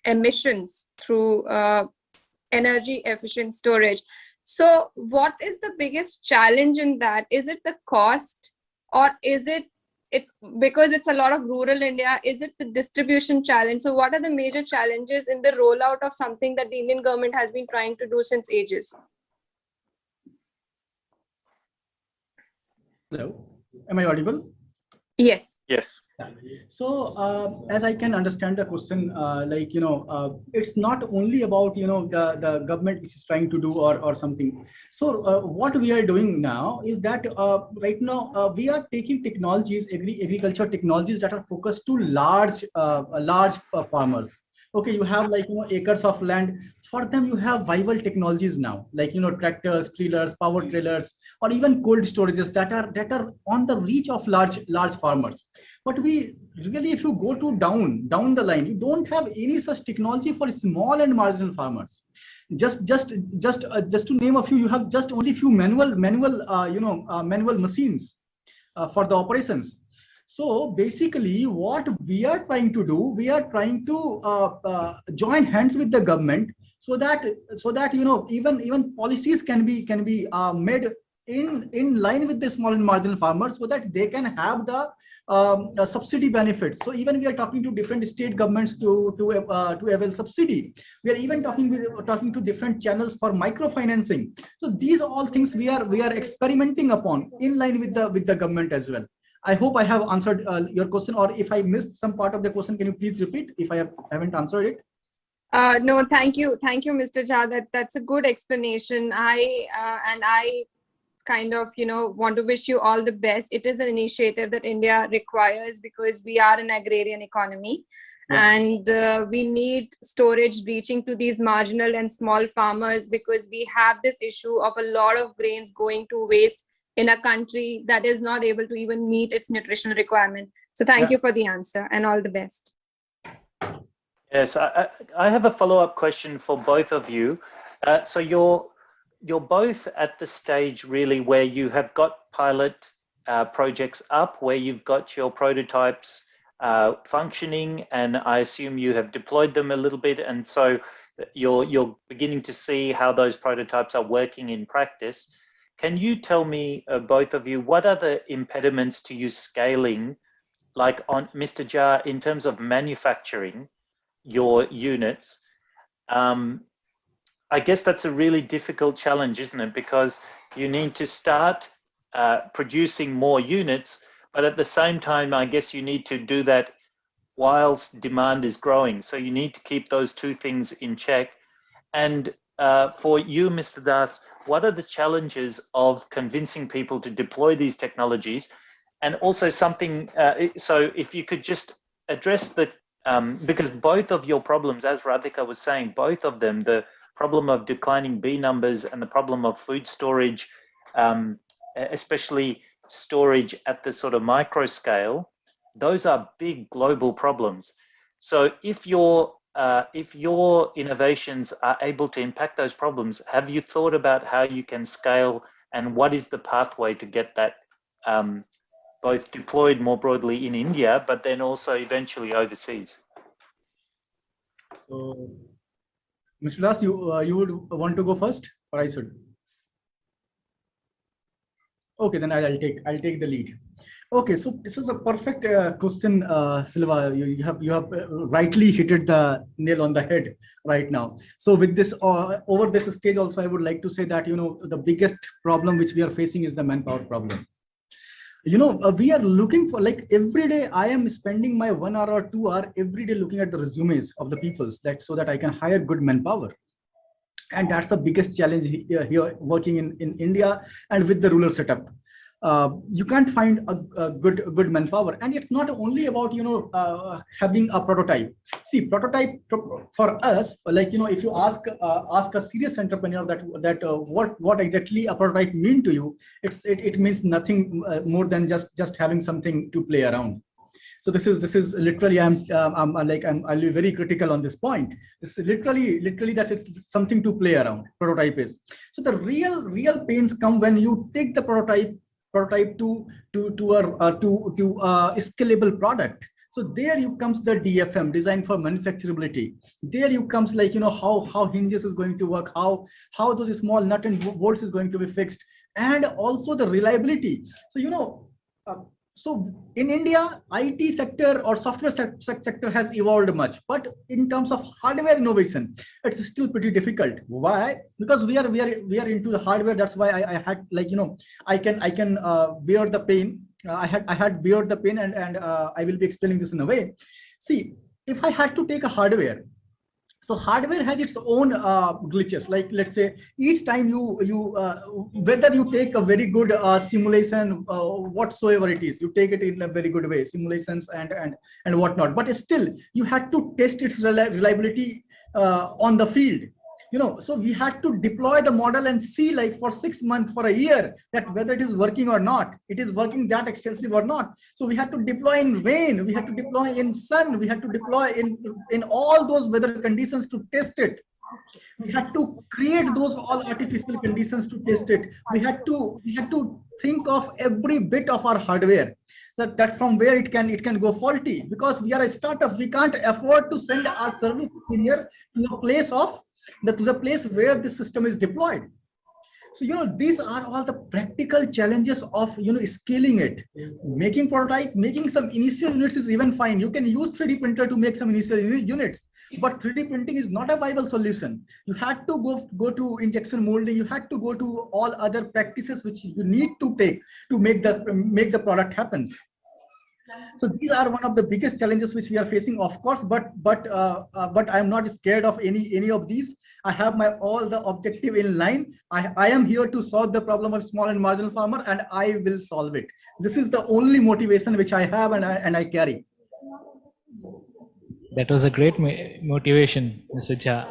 emissions through energy efficient storage. So what is the biggest challenge in that? Is it the cost, or is it's because it's a lot of rural India? Is it the distribution challenge? So what are the major challenges in the rollout of something that the Indian government has been trying to do since ages? Hello, am I audible? Yes. Yes. So as I can understand the question, it's not only about the government which is trying to do or something. So what we are doing now is that right now we are taking technologies, agriculture technologies that are focused to large farmers. Okay, you have acres of land. For them, you have viable technologies now, like tractors, trailers, power trailers, or even cold storages that are on the reach of large farmers. But we really, if you go to down the line, you don't have any such technology for small and marginal farmers. Just to name a few, you have just only few manual machines for the operations. So basically, what we are trying to do, we are trying to join hands with the government so that even policies can be made in line with the small and marginal farmers, so that they can have the subsidy benefits. So even we are talking to different state governments to avail subsidy. We are even talking to different channels for microfinancing. So these are all things we are experimenting upon in line with the government as well. I hope I have answered your question, or if I missed some part of the question, can you please repeat if I haven't answered it? No, thank you, Mr. Jha. That's a good explanation. I kind of want to wish you all the best. It is an initiative that India requires because we are an agrarian economy, and we need storage reaching to these marginal and small farmers, because we have this issue of a lot of grains going to waste in a country that is not able to even meet its nutritional requirement. So thank you for the answer, and all the best. Yes, I have a follow-up question for both of you. So you're both at the stage really where you have got pilot projects up, where you've got your prototypes functioning, and I assume you have deployed them a little bit, and so you're beginning to see how those prototypes are working in practice. Can you tell me, both of you, what are the impediments to you scaling, like on Mr. Jha, in terms of manufacturing your units? I guess that's a really difficult challenge, isn't it? Because you need to start producing more units, but at the same time, I guess you need to do that whilst demand is growing. So you need to keep those two things in check. And for you, Mr. Das, what are the challenges of convincing people to deploy these technologies? And also something, so if you could just address the, because both of your problems, as Radhika was saying, both of them, the problem of declining bee numbers and the problem of food storage, especially storage at the sort of micro scale, those are big global problems. So if your innovations are able to impact those problems, have you thought about how you can scale, and what is the pathway to get that both deployed more broadly in India, but then also eventually overseas? So, Mr. Das, you would want to go first, or I should? Okay, then I'll take the lead. Okay, so this is a perfect question, Silva. You have rightly hit the nail on the head right now. So with this over this stage also, I would like to say that the biggest problem which we are facing is the manpower problem. We are looking for, like, every day I am spending my 1 hour or 2 hours every day looking at the resumes of the people, so that I can hire good manpower. And that's the biggest challenge here working in India and with the rural setup. you can't find a good manpower. And it's not only about having a prototype. See, prototype for us, like if you ask a serious entrepreneur that what exactly a prototype mean to you, it means nothing more than just having something to play around. So this is literally I'll be very critical on this point. This is literally that's it's something to play around. Prototype is. So the real pains come when you take the prototype to a scalable product. So there you comes the DFM, design for manufacturability. There you comes like how hinges is going to work, how those small nut and bolts is going to be fixed, and also the reliability. So so in India, IT sector or software sector has evolved much, but in terms of hardware innovation, it's still pretty difficult. Why? Because we are into the hardware. That's why I had I can bear the pain. I had bear the pain, and I will be explaining this in a way. See, if I had to take a hardware. So hardware has its own glitches. Like let's say each time whether you take a very good simulation, whatsoever it is, you take it in a very good way, simulations and whatnot. But still, you had to test its reliability on the field. So we had to deploy the model and see like for 6 months, for a year, that whether it is working or not, it is working that extensive or not. So we had to deploy in rain, we had to deploy in sun, we had to deploy in all those weather conditions to test it. We had to create those all artificial conditions to test it. We had to think of every bit of our hardware, that from where it can go faulty, because we are a startup. We can't afford to send our service engineer to the place where the system is deployed. So these are all the practical challenges of scaling it. Making prototype, making some initial units is even fine. You can use 3D printer to make some initial units, but 3D printing is not a viable solution. You had to go to injection molding. You had to go to all other practices which you need to take to make the product happen. So these are one of the biggest challenges which we are facing, of course, but I'm not scared of any of these. I have all the objective in line. I am here to solve the problem of small and marginal farmer, and I will solve it. This is the only motivation which I have and I carry. That was a great motivation, Mr. Jha.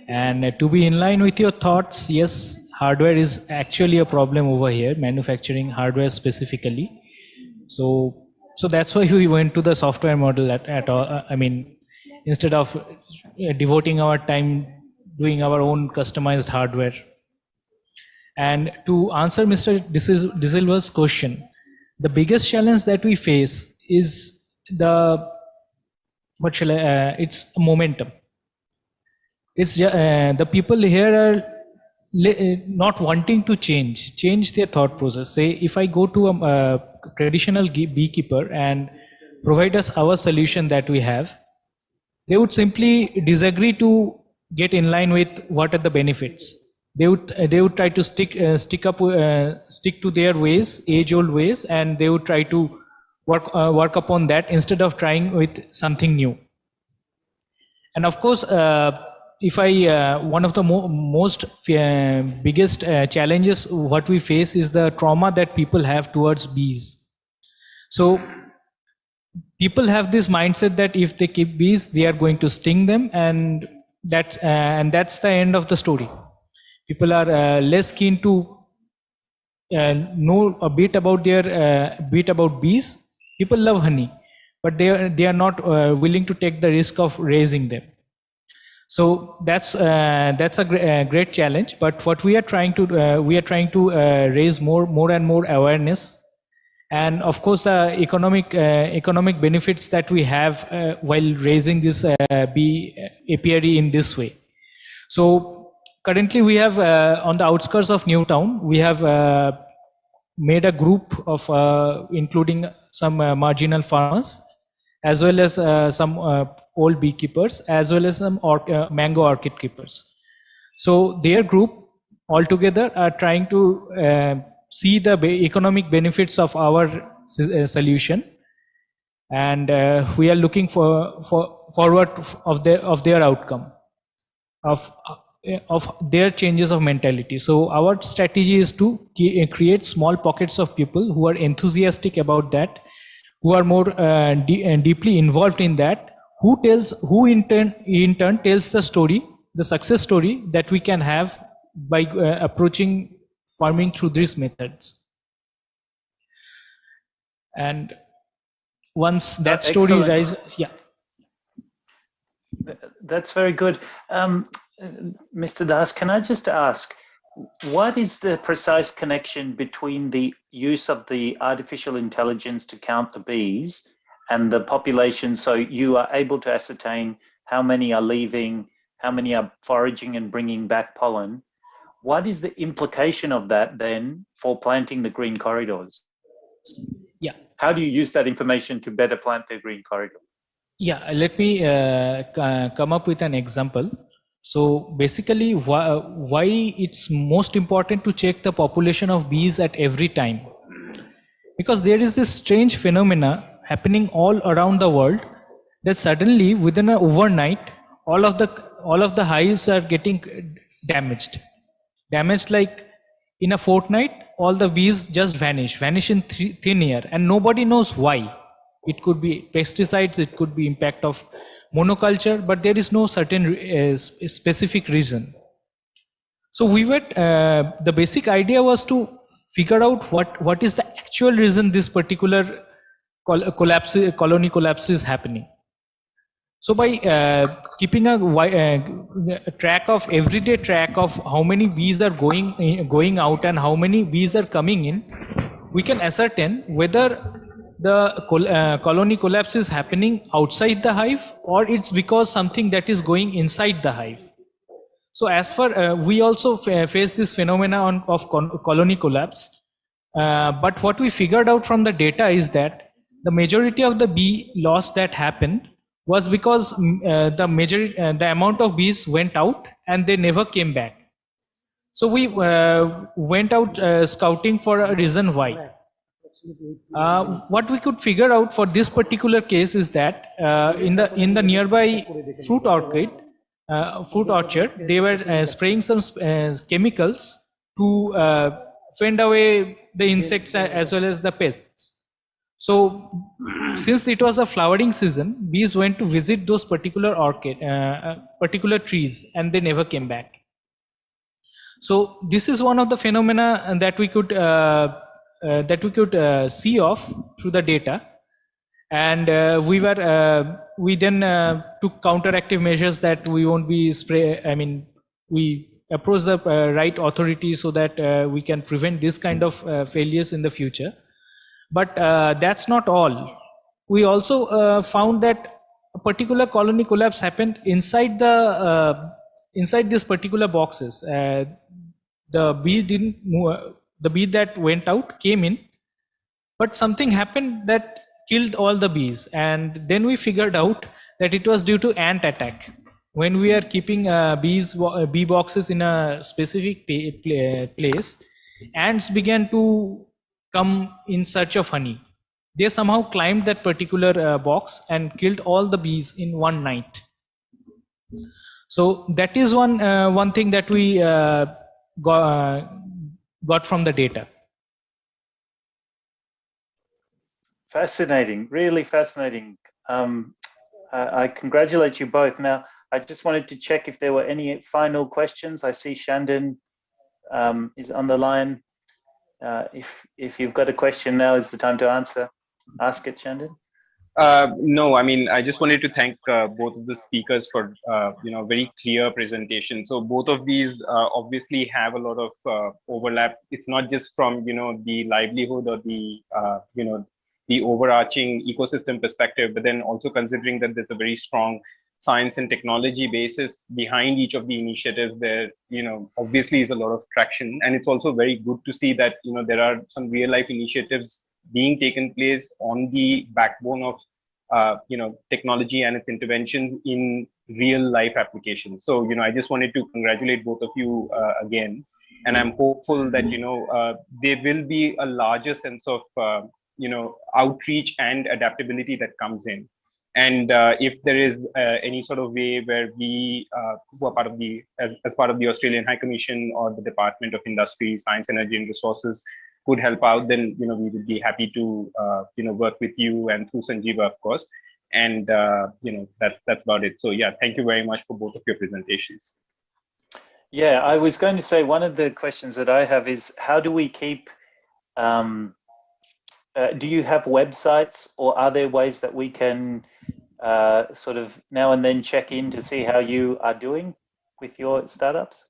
And to be in line with your thoughts, yes, hardware is actually a problem over here, manufacturing hardware specifically. So that's why we went to the software model at all. I mean, instead of devoting our time doing our own customized hardware. And to answer Mr. De Silva's question, the biggest challenge that we face is it's momentum. It's the people here are not wanting to change their thought process. Say, if I go to a traditional beekeeper and provide us our solution that we have, they would simply disagree to get in line with what are the benefits. They would try to stick to their ways, age-old ways, and they would try to work upon that instead of trying with something new. And of course, if one of the most biggest challenges what we face is the trauma that people have towards bees. So people have this mindset that if they keep bees, they are going to sting them, and that's the end of the story. People are less keen to know a bit about bees. People love honey, but they are not willing to take the risk of raising them. So that's a great challenge. But what we are trying to raise more and more awareness, and of course the economic benefits that we have while raising this bee apiary in this way. So currently we have on the outskirts of Newtown, we have made a group of including some marginal farmers, as well as some old beekeepers, as well as some mango orchid keepers. So their group altogether are trying to see the economic benefits of our solution, and we are looking forward of their outcome. of their changes of mentality. So our strategy is to create small pockets of people who are enthusiastic about that, who are more deeply involved in that, who in turn tells the story, the success story that we can have by approaching farming through these methods. And once that story rises, yeah. That's very good. Mr. Das, can I just ask, what is the precise connection between the use of the artificial intelligence to count the bees and the population, so you are able to ascertain how many are leaving, how many are foraging and bringing back pollen? What is the implication of that then for planting the green corridors? Yeah. How do you use that information to better plant the green corridor? Yeah, let me come up with an example. So basically, why it's most important to check the population of bees at every time? Because there is this strange phenomena happening all around the world that suddenly within an overnight, all of the hives are getting damaged. Damaged like in a fortnight, all the bees just vanish in thin air, and nobody knows why. It could be pesticides, it could be impact of monoculture, but there is no certain specific reason. So we were the basic idea was to figure out what is the actual reason this particular colony collapse is happening. So by keeping a track of everyday track of how many bees are going out and how many bees are coming in, we can ascertain whether the colony collapse is happening outside the hive or it's because something that is going inside the hive. So as for we also face this phenomena of colony collapse, but what we figured out from the data is that the majority of the bee loss that happened was because the amount of bees went out and they never came back. So we went out scouting for a reason why. What we could figure out for this particular case is that in the nearby fruit orchard, they were spraying some chemicals to fend away the insects as well as the pests. So since it was a flowering season, bees went to visit those particular particular trees, and they never came back. So this is one of the phenomena that we could see off through the data, and we then took counteractive measures that we won't be we approach the right authorities so that we can prevent this kind of failures in the future. But that's not all. We also found that a particular colony collapse happened inside these particular boxes. The bee didn't move. The bee that went out came in, but something happened that killed all the bees. And then we figured out that it was due to ant attack. When we are keeping bee boxes in a specific place, ants began to come in search of honey. They somehow climbed that particular box and killed all the bees in one night. So that is one thing that we got from the data. Fascinating, really fascinating. I congratulate you both. Now, I just wanted to check if there were any final questions. I see Shandon is on the line. If you've got a question, now is the time to ask it, Shandon. No, I mean, I just wanted to thank both of the speakers for very clear presentation. So both of these obviously have a lot of overlap. It's not just from the livelihood or the overarching ecosystem perspective, but then also considering that there's a very strong science and technology basis behind each of the initiatives. There obviously is a lot of traction, and it's also very good to see that there are some real life initiatives being taken place on the backbone of technology and its interventions in real life applications. So I just wanted to congratulate both of you again, and I'm hopeful that there will be a larger sense of outreach and adaptability that comes in. And if there is any sort of way where we, who are part of the, as part of the Australian High Commission or the Department of Industry, Science, Energy and Resources could help out, then, we would be happy to, work with you and through Sanjeeva, of course. And, that's about it. So yeah, thank you very much for both of your presentations. Yeah, I was going to say, one of the questions that I have is, how do we keep, do you have websites, or are there ways that we can sort of now and then check in to see how you are doing with your startups?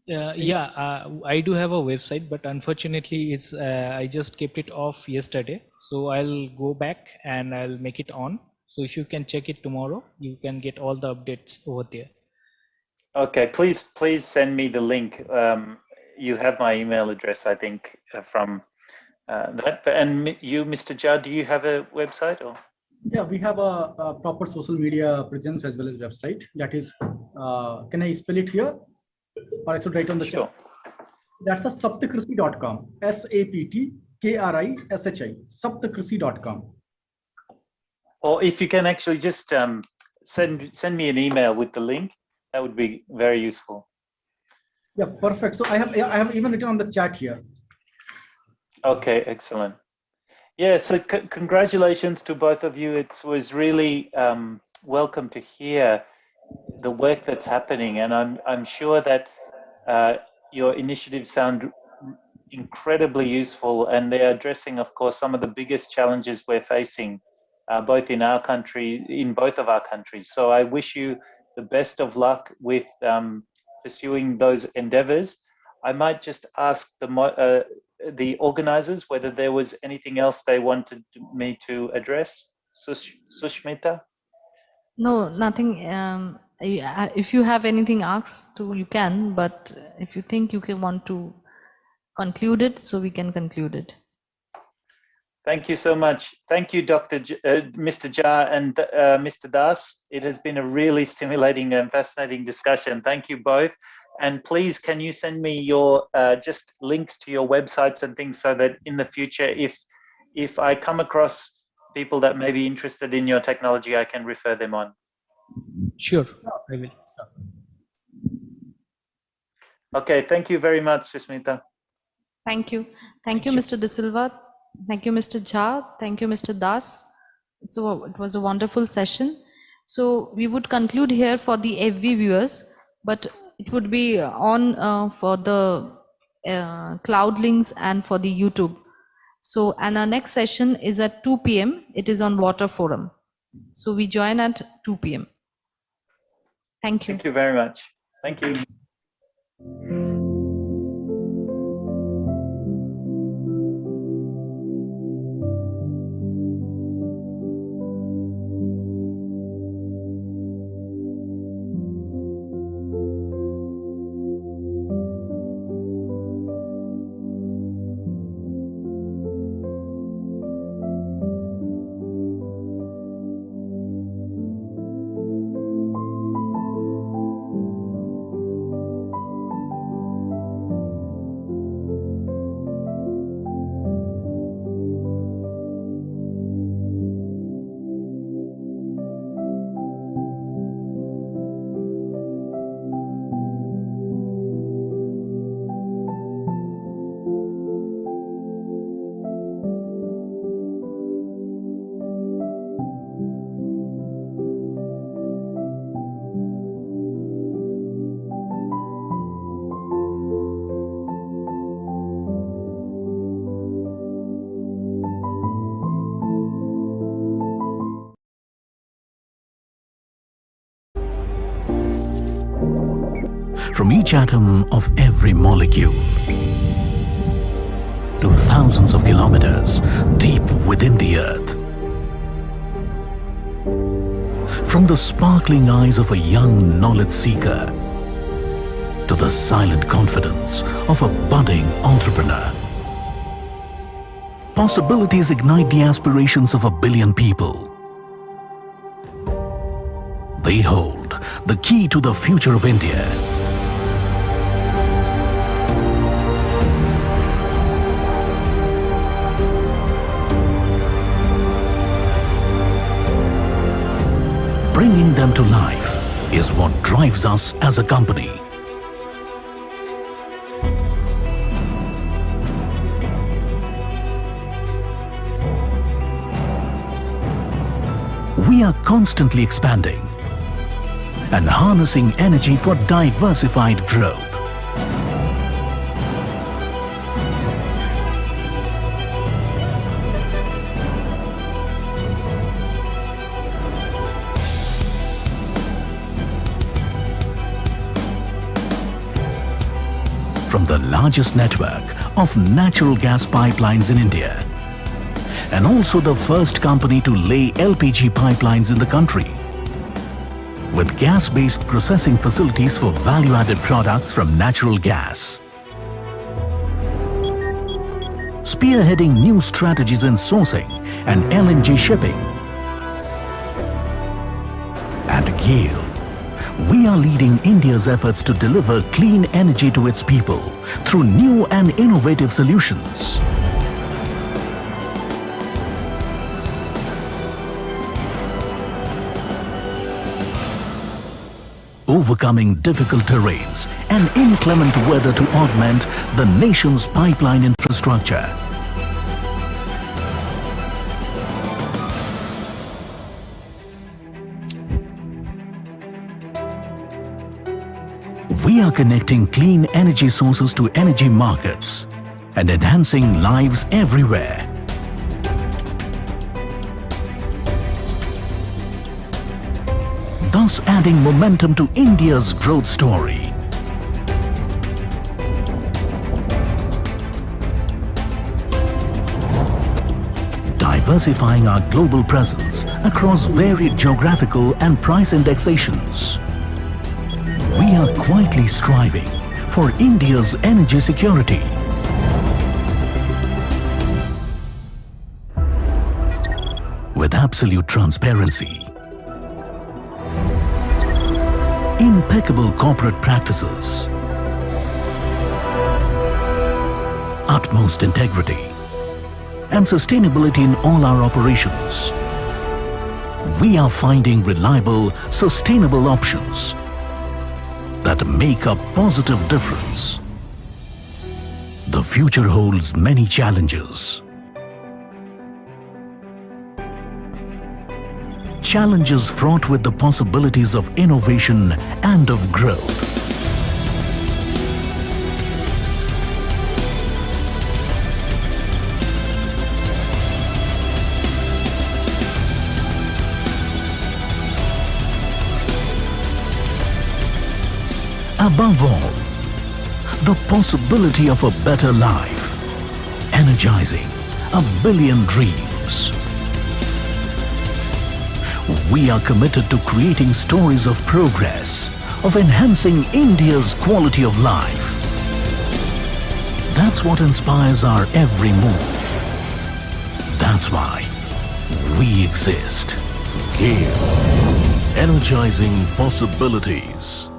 I do have a website, but unfortunately it's I just kept it off yesterday, so I'll go back and I'll make it on. So if you can check it tomorrow, you can get all the updates over there. Okay, please send me the link. You have my email address, I think, from that. And you, Mr. Jha, do you have a website? Or? Yeah, we have a proper social media presence as well as website. That is, can I spell it here? Or I should write on the chat? That's a saptakrisi.com. SAPTKRISHI. Saptakrisi.com. Or if you can actually just send me an email with the link, that would be very useful. Yeah, perfect. So I have even written on the chat here. Okay, excellent. Yeah, so congratulations to both of you. It was really welcome to hear the work that's happening, and I'm sure that your initiatives sound incredibly useful, and they're addressing, of course, some of the biggest challenges we're facing, both in our country, in both of our countries. So I wish you the best of luck with pursuing those endeavors. I might just ask the organizers whether there was anything else they wanted me to address. Sushmita? No, nothing. If you have anything asked to, you can, but if you think you can want to conclude it, so we can conclude it. Thank you so much. Thank you, Mr. Jha and Mr. Das. It has been a really stimulating and fascinating discussion. Thank you both. And please, can you send me your just links to your websites and things, so that in the future, if I come across people that may be interested in your technology, I can refer them on. Sure, I will. Okay, thank you very much, Susmita. Thank you. Thank you, Mr. De Silva. Thank you, Mr. Jha. Thank you, Mr. Das. It was a wonderful session. So we would conclude here for the FV viewers, but it would be on for the cloud links and for the YouTube. So, and our next session is at 2 p.m. It is on Water Forum. So we join at 2 p.m. Thank you. Thank you very much. Thank you. From each atom of every molecule to thousands of kilometers deep within the earth, from the sparkling eyes of a young knowledge seeker to the silent confidence of a budding entrepreneur, possibilities ignite the aspirations of 1 billion people. They hold the key to the future of India. bringing them to life is what drives us as a company. We are constantly expanding and harnessing energy for diversified growth. From the largest network of natural gas pipelines in India, and also the first company to lay LPG pipelines in the country, with gas-based processing facilities for value-added products from natural gas. Spearheading new strategies in sourcing and LNG shipping. At GAIL, we are leading India's efforts to deliver clean energy to its people through new and innovative solutions. Overcoming difficult terrains and inclement weather to augment the nation's pipeline infrastructure. We are connecting clean energy sources to energy markets and enhancing lives everywhere. Thus adding momentum to India's growth story. Diversifying our global presence across varied geographical and price indexations. We are quietly striving for India's energy security. With absolute transparency, impeccable corporate practices, utmost integrity, and sustainability in all our operations, we are finding reliable, sustainable options that make a positive difference. The future holds many challenges. Challenges fraught with the possibilities of innovation and of growth. Above all, the possibility of a better life, energizing 1 billion dreams. We are committed to creating stories of progress, of enhancing India's quality of life. That's what inspires our every move. That's why we exist. GAIL, energizing possibilities.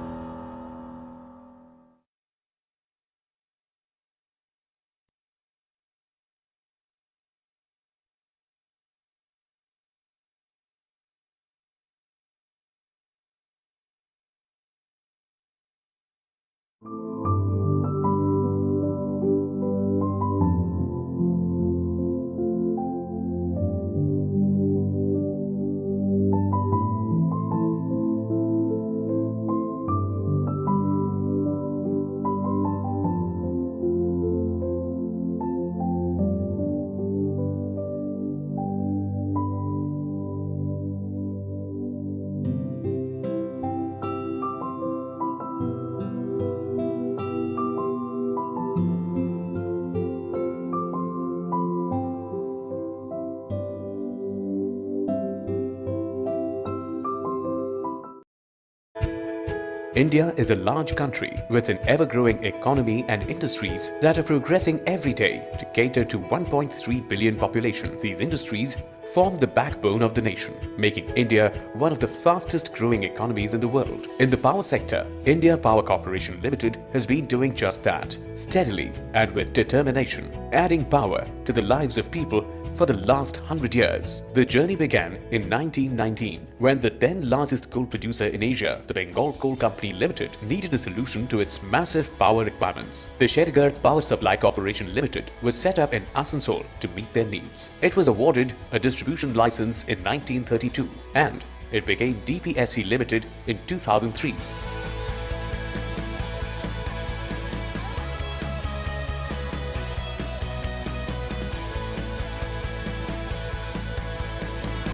India is a large country with an ever-growing economy and industries that are progressing every day to cater to 1.3 billion population. These industries form the backbone of the nation, making India one of the fastest growing economies in the world. In the power sector, India Power Corporation Limited has been doing just that, steadily and with determination, adding power to the lives of people for the last 100 years. The journey began in 1919 when the then largest coal producer in Asia, the Bengal Coal Company Limited, needed a solution to its massive power requirements. The Sherigad Power Supply Corporation Limited was set up in Asansol to meet their needs. It was awarded a distribution license in 1932 and it became DPSC Limited in 2003.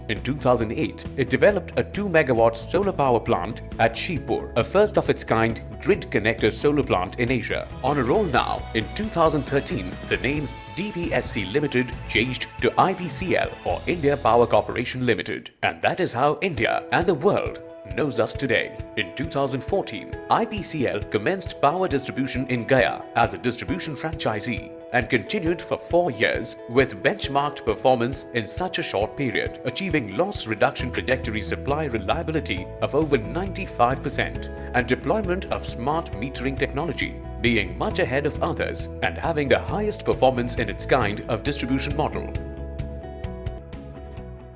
In 2008, it developed a 2 megawatt solar power plant at Shibpur, a first of its kind grid connector solar plant in Asia. On a roll now, in 2013, the name DPSC Limited changed to IPCL or India Power Corporation Limited. And that is how India and the world knows us today. In 2014, IPCL commenced power distribution in Gaya as a distribution franchisee and continued for 4 years with benchmarked performance in such a short period, achieving loss reduction trajectory supply reliability of over 95% and deployment of smart metering technology, being much ahead of others and having the highest performance in its kind of distribution model.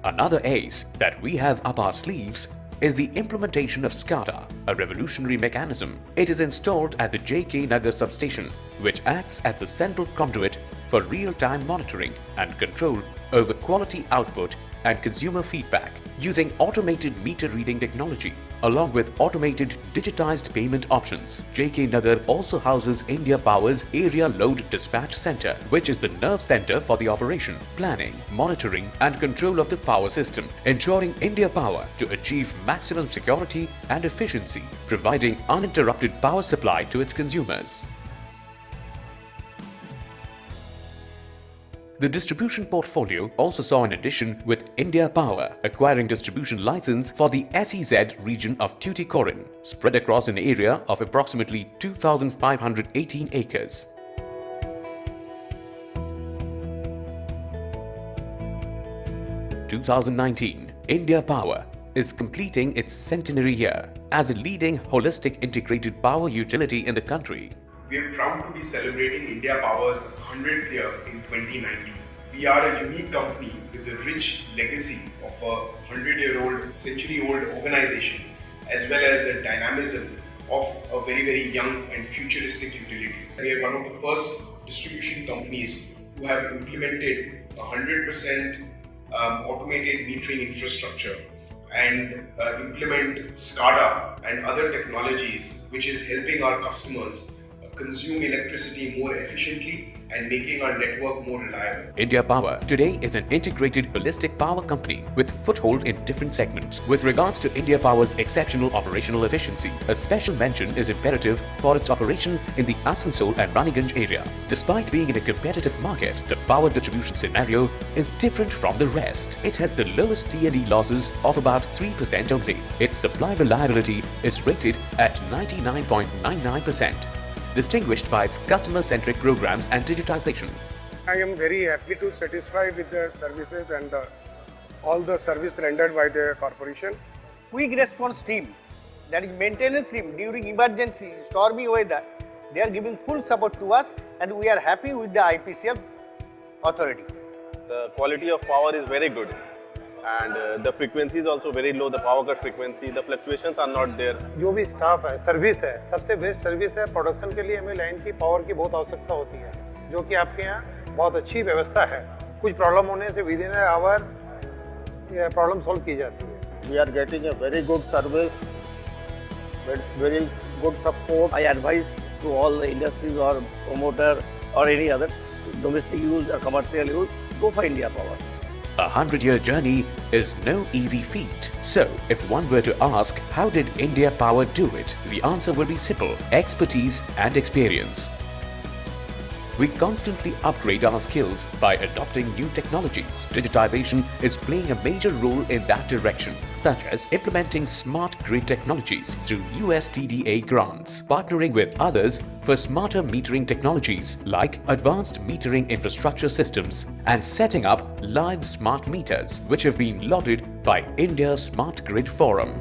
Another ace that we have up our sleeves is the implementation of SCADA, a revolutionary mechanism. It is installed at the J.K. Nagar substation, which acts as the central conduit for real-time monitoring and control over quality output and consumer feedback using automated meter reading technology along with automated digitized payment options. J.K. Nagar also houses India Power's Area Load Dispatch Center, which is the nerve center for the operation, planning, monitoring and control of the power system, ensuring India Power to achieve maximum security and efficiency, providing uninterrupted power supply to its consumers. The distribution portfolio also saw an addition with India Power acquiring distribution license for the SEZ region of Tuticorin, spread across an area of approximately 2,518 acres. In 2019, India Power is completing its centenary year as a leading holistic integrated power utility in the country. We are proud to be celebrating India Power's 100th year in 2019. We are a unique company with a rich legacy of a 100-year-old, century-old organization, as well as the dynamism of a very, very young and futuristic utility. We are one of the first distribution companies who have implemented 100% automated metering infrastructure and implement SCADA and other technologies, which is helping our customers consume electricity more efficiently and making our network more reliable. India Power today is an integrated holistic power company with foothold in different segments. With regards to India Power's exceptional operational efficiency, a special mention is imperative for its operation in the Asansol and Raniganj area. Despite being in a competitive market, the power distribution scenario is different from the rest. It has the lowest T&D losses of about 3% only. Its supply reliability is rated at 99.99%. distinguished by its customer-centric programs and digitization. I am very happy to satisfy with the services and all the service rendered by the corporation. Quick response team, that is maintenance team during emergency, stormy weather, they are giving full support to us and we are happy with the IPCL authority. The quality of power is very good. And the frequency is also very low, the power cut frequency, the fluctuations are not there. जो भी staff है, service है, सबसे best service है। Production के लिए हमें line की पावर की बहुत आवश्यकता होती है, जो कि आपके यहाँ बहुत अच्छी व्यवस्था है। कुछ प्रॉब्लम होने से विदिन एन आवर ये प्रॉब्लम सॉल्व की जाती है। We are getting a very good service, very good support. I advise to all the industries or promoter or any other domestic use or commercial use, go for India Power. A 100-year journey is no easy feat. So, if one were to ask, how did India Power do it? The answer will be simple: expertise and experience. We constantly upgrade our skills by adopting new technologies. Digitization is playing a major role in that direction, such as implementing smart grid technologies through USTDA grants, partnering with others for smarter metering technologies like advanced metering infrastructure systems, and setting up live smart meters, which have been lauded by India Smart Grid Forum.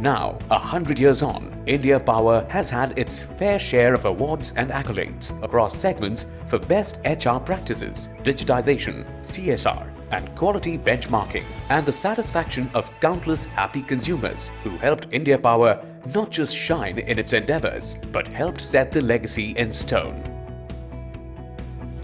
Now, 100 years on, India Power has had its fair share of awards and accolades across segments for best HR practices, digitization, CSR, and quality benchmarking, and the satisfaction of countless happy consumers who helped India Power not just shine in its endeavors, but helped set the legacy in stone.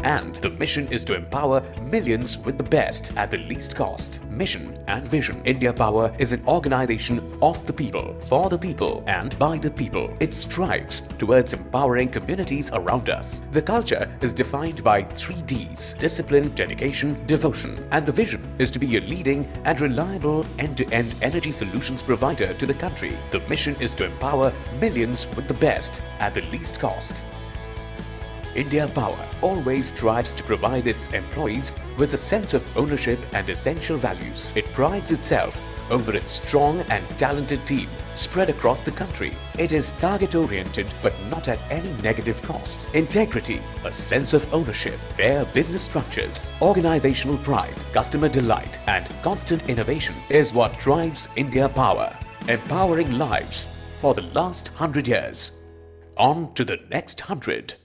And the mission is to empower millions with the best at the least cost. Mission and vision. India Power is an organization of the people, for the people, and by the people. It strives towards empowering communities around us. The culture is defined by 3 Ds: discipline, dedication, devotion. And the vision is to be a leading and reliable end-to-end energy solutions provider to the country. The mission is to empower millions with the best at the least cost. India Power always strives to provide its employees with a sense of ownership and essential values. It prides itself over its strong and talented team spread across the country. It is target-oriented but not at any negative cost. Integrity, a sense of ownership, fair business structures, organizational pride, customer delight, and constant innovation is what drives India Power, empowering lives for the last 100 years. On to the next 100.